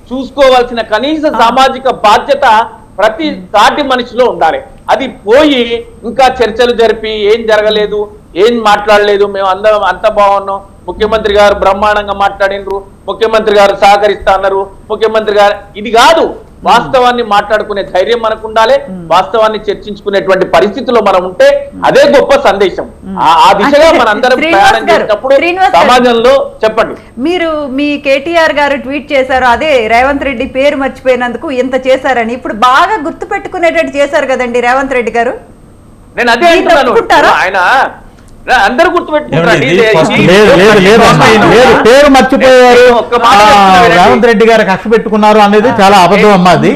Speaker 4: చూసుకోవాల్సిన కనీస సామాజిక బాధ్యత ప్రతి సాటి మనిషిలో ఉండాలి. అది పోయి ఇంకా చర్చలు జరిపి ఏం జరగలేదు, ఏం మాట్లాడలేదు, మేము అందరం అంత బాగున్నాం, ముఖ్యమంత్రి గారు బ్రహ్మాండంగా మాట్లాడినరు, ముఖ్యమంత్రి గారు సహకరిస్తా అన్నారు, ముఖ్యమంత్రి గారు, ఇది కాదు. వాస్తవాన్ని మాట్లాడుకునే ధైర్యం మనకు ఉండాలి, వాస్తవాన్ని చర్చించుకునేటువంటి పరిస్థితుల్లో మనం ఉంటే అదే గొప్ప సందేశం. ఆ దిశగా మనందరం ప్రయాణం చేసినప్పుడు సమాజంలో చెప్పండి.
Speaker 1: మీరు మీ కేటీఆర్ గారు ట్వీట్ చేశారు, అదే రేవంత్ రెడ్డి పేరు మర్చిపోయినందుకు ఇంత చేశారని. ఇప్పుడు బాగా గుర్తు పెట్టుకునేటట్టు చేశారు కదండి రేవంత్ రెడ్డి గారు.
Speaker 4: నేను అదే అంటున్నాను, ఆయన అందరూ గుర్తుపెట్టుకుంటారు.
Speaker 2: పేరు మర్చిపోయారు, రేవంత్ రెడ్డి గారు కక్ష పెట్టుకున్నారు అనేది చాలా అబద్ధం అమ్మా. అది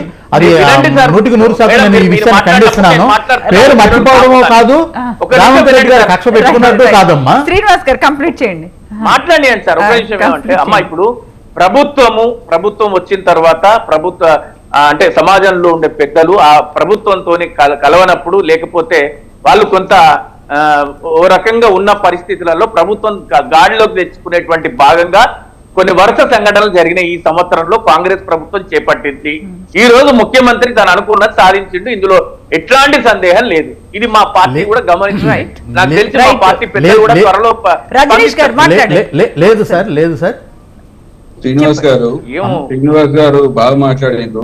Speaker 2: 100% నేను ఈ విషయాన్ని ఖండిస్తున్నాను. పేరు మర్చిపోవడమో కాదు, రేవంత్ రెడ్డి గారు కక్ష పెట్టుకున్నట్టు కాదమ్మా.
Speaker 1: శ్రీనివాస్ గారు కంప్లీట్ చేయండి.
Speaker 4: మాట్లాడండి సార్. ఒక విషయం ఏమంటే అమ్మా, ఇప్పుడు ప్రభుత్వం వచ్చిన తర్వాత అంటే సమాజంలో ఉండే పెద్దలు ఆ ప్రభుత్వంతో కలవనప్పుడు, లేకపోతే వాళ్ళు కొంత ఓ రకంగా ఉన్న పరిస్థితులలో ప్రభుత్వం గాడిలోకి తెచ్చుకునేటువంటి భాగంగా కొన్ని వరుస సంఘటనలు జరిగినాయి. ఈ సంవత్సరంలో కాంగ్రెస్ ప్రభుత్వం చేపట్టింది. ఈ రోజు ముఖ్యమంత్రి తను అనుకున్నది సాధించిండు, ఇందులో ఎట్లాంటి సందేహం లేదు. ఇది మా పార్టీ కూడా గమనించాయి. నాకు తెలిసి మా పార్టీ పెద్దలు కూడా త్వరలో
Speaker 2: లేదు సార్
Speaker 3: శ్రీనివాస్ గారు బాగా మాట్లాడారు.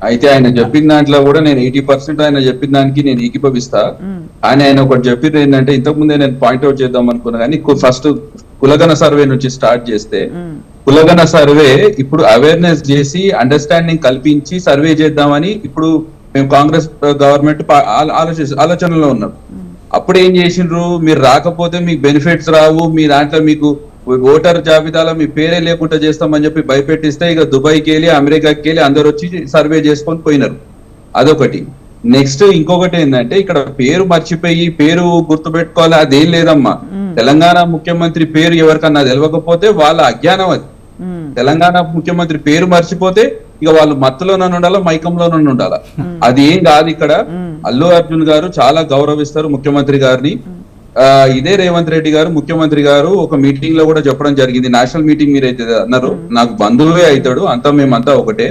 Speaker 3: అయితే ఆయన చెప్పిన దాంట్లో కూడా నేను 80% ఆయన చెప్పిన దానికి నేను ఏకీభవిస్తా. ఆయన ఒకటి చెప్పింది ఏంటంటే, ఇంతకు ముందే నేను పాయింట్అవుట్ చేద్దాం అనుకున్నా కానీ ఫస్ట్ కులగణ సర్వే నుంచి స్టార్ట్ చేస్తే, కులగణ సర్వే ఇప్పుడు అవేర్నెస్ చేసి అండర్స్టాండింగ్ కల్పించి సర్వే చేద్దామని ఇప్పుడు మేము కాంగ్రెస్ గవర్నమెంట్ ఆలోచనలో ఉన్నాం. అప్పుడు ఏం చేసిండ్రు, మీరు రాకపోతే మీకు బెనిఫిట్స్ రావు, మీ దాంట్లో మీకు ఓటర్ జాబితాలో మీ పేరే లేకుండా చేస్తామని చెప్పి భయపెట్టిస్తే ఇక దుబాయ్కి వెళ్ళి, అమెరికాకి వెళ్ళి అందరు వచ్చి సర్వే చేసుకొని పోయినారు. అదొకటి. నెక్స్ట్ ఇంకొకటి ఏంటంటే, ఇక్కడ పేరు మర్చిపోయి పేరు గుర్తు పెట్టుకోవాలి అదేం లేదమ్మా. తెలంగాణ ముఖ్యమంత్రి పేరు ఎవరికన్నా తెలియకపోతే వాళ్ళ అజ్ఞానం అది. తెలంగాణ ముఖ్యమంత్రి పేరు మర్చిపోతే ఇక వాళ్ళు మత్తులోనే ఉండాలా, మైకంలోనే ఉండాలా. అది ఏం కాదు. ఇక్కడ అల్లు అర్జున్ గారు చాలా గౌరవిస్తారు ముఖ్యమంత్రి గారిని. ఇదే రేవంత్ రెడ్డి గారు ముఖ్యమంత్రి గారు ఒక మీటింగ్ లో కూడా చెప్పడం జరిగింది. నేషనల్ మీటింగ్ మీరైతే అన్నారు, నాకు బంధువులే అవుతాడు, అంతా మేమంతా ఒకటే,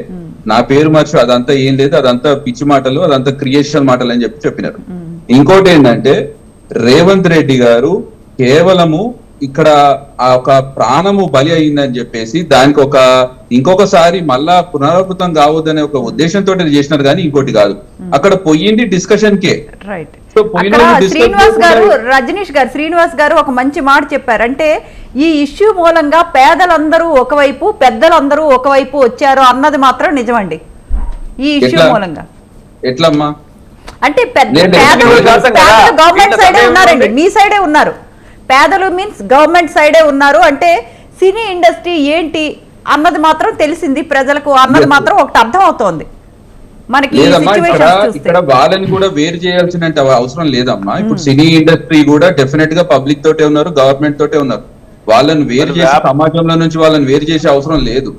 Speaker 3: నా పేరు మర్చి అదంతా ఏం లేదు, అదంతా పిచ్చి మాటలు, అదంతా క్రియేషన్ మాటలు అని చెప్పినారు. ఇంకోటి ఏంటంటే, రేవంత్ రెడ్డి గారు కేవలము ఇక్కడ ఆ ఒక ప్రాణము బలి అయిందని చెప్పేసి దానికి ఇంకొకసారి మళ్ళా పునరావృతం కావద్దనే ఒక ఉద్దేశంతో చేసినారు కానీ ఇంకోటి కాదు. అక్కడ పోయింది డిస్కషన్ కే.
Speaker 1: శ్రీనివాస్ గారు ఒక మంచి మాట చెప్పారు. అంటే ఈ ఇష్యూ మూలంగా పేదలందరూ ఒకవైపు, పెద్దలందరూ ఒకవైపు వచ్చారు అన్నది మాత్రం నిజమండి. ఈ ఇష్యూ మూలంగా
Speaker 3: ఎట్లమ్మా
Speaker 1: అంటే గవర్నమెంట్ సైడే ఉన్నారండి, మీ సైడే ఉన్నారు. పేదలు మీన్స్ గవర్నమెంట్ సైడే ఉన్నారు. అంటే సినీ ఇండస్ట్రీ ఏంటి అన్నది మాత్రం తెలిసింది ప్రజలకు అన్నది మాత్రం ఒకటి అర్థం అవుతోంది మనకి.
Speaker 3: ఇక్కడ వాళ్ళని కూడా వేరు చేయాల్సిన అవసరం లేదమ్మా. ఇప్పుడు సినీ ఇండస్ట్రీ కూడా డెఫినెట్ గా పబ్లిక్ తోటే ఉన్నారు, గవర్నమెంట్ తోటే ఉన్నారు. వాళ్ళని వేరు చేసి సమాజంలో నుంచి వాళ్ళని వేరు చేసే అవసరం లేదు.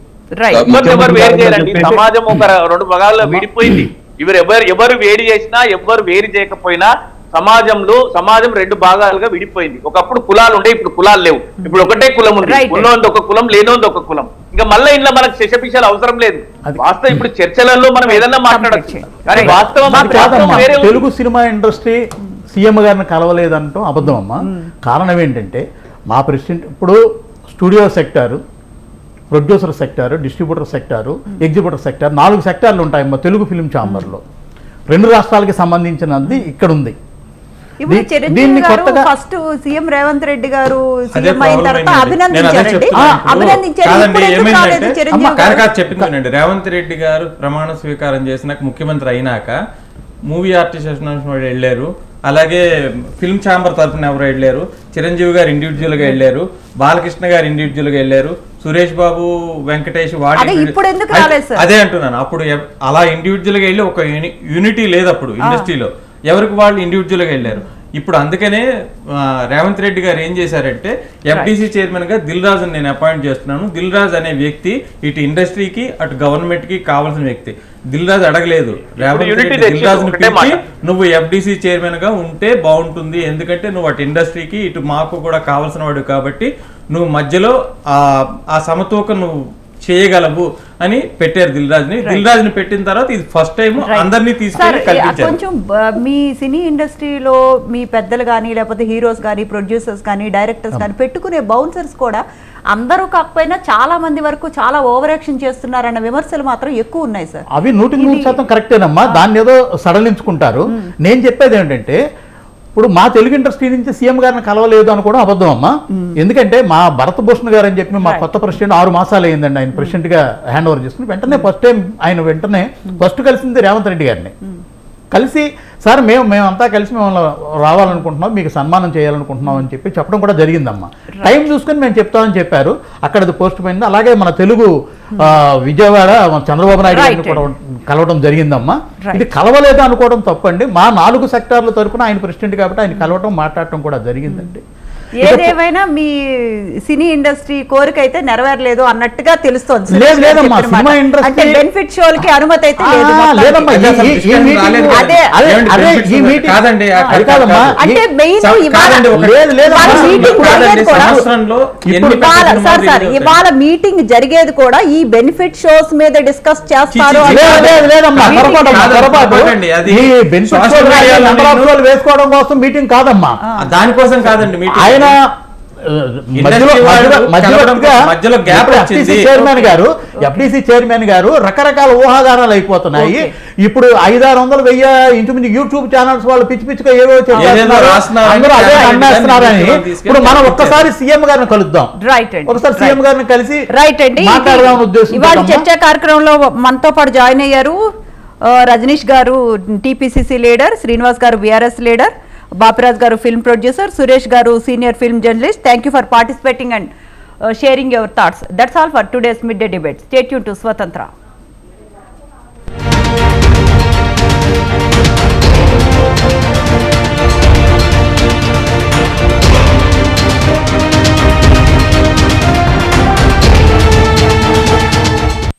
Speaker 1: రైట్.
Speaker 4: ఎవరు వేరు చేయాలండి, సమాజం ఒక రెండు భాగాల్లో విడిపోయింది. ఎవరు వేడి చేసినా ఎవరు వేరు చేయకపోయినా సమాజం రెండు భాగాలుగా విడిపోయింది. ఒకప్పుడు కులాలు ఉండే, ఇప్పుడు కులాలు లేవు. ఇప్పుడు ఒకటే కులం ఉంది, ఉన్నోంది ఒక కులం, లేనోంది ఒక కులం. ఇంకా మళ్ళీ ఇంట్లో మనకు శశపిషాలు అవసరం లేదు. వాస్తవం ఇప్పుడు చర్చలలో మనం ఏదన్నా మాట్లాడచ్చు, కానీ వాస్తవం
Speaker 2: తెలుగు సినిమా ఇండస్ట్రీ సీఎం గారిని కలవలేదంటూ అబద్ధం అమ్మా. కారణం ఏంటంటే మా ప్రెసిడెంట్ ఇప్పుడు studio sector, producer sector, distributor sector, exhibitor sector, 4 సెక్టార్లు ఉంటాయమ్మా తెలుగు ఫిల్మ్ ఛాంబర్లో. 2 రాష్ట్రాలకి సంబంధించినది ఇక్కడ ఉంది.
Speaker 1: ఇప్పుడు చిరంజీవి గారు ఫస్ట్ సీఎం రేవంత్ రెడ్డి గారు సీఎం అయిన తర్వాత అభినందించారండి.
Speaker 5: చెప్పిందండి, రేవంత్ రెడ్డి గారు ప్రమాణ స్వీకారం చేసినాక ముఖ్యమంత్రి అయినాక మూవీ ఆర్టిస్ట్ అసోసియేషన్ వాళ్ళు వెళ్ళారు, అలాగే ఫిల్మ్ ఛాంబర్ తరఫున ఎవరు వెళ్ళారు, చిరంజీవి గారు ఇండివిజువల్ గా వెళ్ళారు, బాలకృష్ణ గారు ఇండివిజువల్ గా వెళ్ళారు, సురేష్ బాబు, వెంకటేష్ అదే అంటున్నాను. అప్పుడు అలా ఇండివిజువల్ గా వెళ్ళి ఒక యూనిటీ లేదు అప్పుడు ఇండస్ట్రీలో, ఎవరికి వాళ్ళు ఇండివిజువల్ గా వెళ్ళారు. ఇప్పుడు అందుకనే రేవంత్ రెడ్డి గారు ఏం చేశారంటే ఎఫ్డిసి చైర్మన్ గా దిల్ రాజుని నేను అపాయింట్ చేస్తున్నాను. దిల్ రాజు అనే వ్యక్తి ఇటు ఇండస్ట్రీకి అటు గవర్నమెంట్ కి కావాల్సిన వ్యక్తి. దిల్ రాజు అడగలేదు, రేవంత్ రెడ్డి దిల్ రాజుని పిలిచి నువ్వు ఎఫ్డిసి చైర్మన్ గా ఉంటే బాగుంటుంది, ఎందుకంటే నువ్వు అటు ఇండస్ట్రీకి ఇటు మాకు కూడా కావాల్సిన వాడు కాబట్టి నువ్వు మధ్యలో ఆ సమతూకం నువ్వు చేయగలవు అని పెట్టారు దిల్ రాజుని పెట్టిన తర్వాత ఇది ఫస్ట్ టైం అందరినీ తీసుకొని కల్పించారు.
Speaker 1: కొంచెం మీ సినీ ఇండస్ట్రీలో మీ పెద్దలు కానీ లేకపోతే హీరోస్ కానీ ప్రొడ్యూసర్స్ కానీ డైరెక్టర్స్ కానీ పెట్టుకునే బౌన్సర్స్ కూడా అందరూ కాకపోయినా చాలా మంది వరకు చాలా ఓవర్ యాక్షన్ చేస్తున్నారన్న విమర్శలు మాత్రం ఎక్కువ ఉన్నాయి సార్.
Speaker 2: అవి 100% కరెక్టేనమ్మా, దాన్ని ఏదో సడలించుకుంటారు. నేను చెప్పేది ఏంటంటే ఇప్పుడు మా తెలుగు ఇండస్ట్రీ నుంచి సీఎం గారిని కలవలేదు అని కూడా అబద్ధం అమ్మా. ఎందుకంటే మా భరత్ భూషణ్ గారు అని చెప్పి మా కొత్త ప్రెసిడెంట్ 6 మాసాలు అయిందండి ఆయన ప్రెసిడెంట్ గా హ్యాండ్ ఓవర్ చేసుకుని వెంటనే ఫస్ట్ టైం ఆయన ఫస్ట్ కలిసింది రేవంత్ రెడ్డి గారిని. కలిసి సార్ మేమంతా కలిసి మేము రావాలనుకుంటున్నాం, మీకు సన్మానం చేయాలనుకుంటున్నాం అని చెప్పి చెప్పడం కూడా జరిగిందమ్మా. టైం చూసుకొని మేము చెప్తామని చెప్పారు, అక్కడ అది పోస్ట్ పోయింది. అలాగే మన తెలుగు విజయవాడ చంద్రబాబు నాయుడు గారిని కూడా కలవడం జరిగిందమ్మా. ఇది కలవలేదు అనుకోవడం తప్పండి. మా 4 సెక్టార్ల తరపున ఆయన ప్రెసిడెంట్ కాబట్టి ఆయన కలవడం మాట్లాడటం కూడా జరిగిందండి.
Speaker 1: ఏదేమైనా మీ సినీ ఇండస్ట్రీ కోరిక అయితే నెరవేరలేదు అన్నట్టుగా తెలుస్తోంది. అంటే బెనిఫిట్ షోలకి అనుమతి అయితే లేదు. అంటే ఇవాళ మీటింగ్ జరిగేది కూడా ఈ బెనిఫిట్ షోస్ మీద డిస్కస్ చేస్తారు.
Speaker 2: వేసుకోవడం కోసం మీటింగ్ కాదమ్మా,
Speaker 5: దానికోసం కాదండి.
Speaker 2: ఆయన ఎఫ్డిసి చైర్మన్ గారు రకరకాల ఊహాగానాలు అయిపోతున్నాయి. ఇప్పుడు 500-600 1000 ఇంచుమించు యూట్యూబ్ ఛానల్స్ వాళ్ళు పిచ్చి పిచ్చిగా ఏవో అమ్మేస్తున్నారని. ఇప్పుడు మనం ఒక్కసారి సీఎం గారిని కలుద్దాం, ఒకసారి సీఎం గారిని కలిసి మాట్లాడదాం ఉద్దేశం.
Speaker 1: ఇవాళ చర్చా కార్యక్రమంలో మనతో పాటు జాయిన్ అయ్యారు రజనీష్ గారు టీపీసీసీ లీడర్, శ్రీనివాస్ గారు బీఆర్ఎస్ లీడర్, బాపిరాజ్ గారు ఫిల్మ్ ప్రొడ్యూసర్, సురేష్ గారు senior film journalist. Thank you for participating and sharing your thoughts. That's all for today's midday debate. Stay tuned to Swatantra.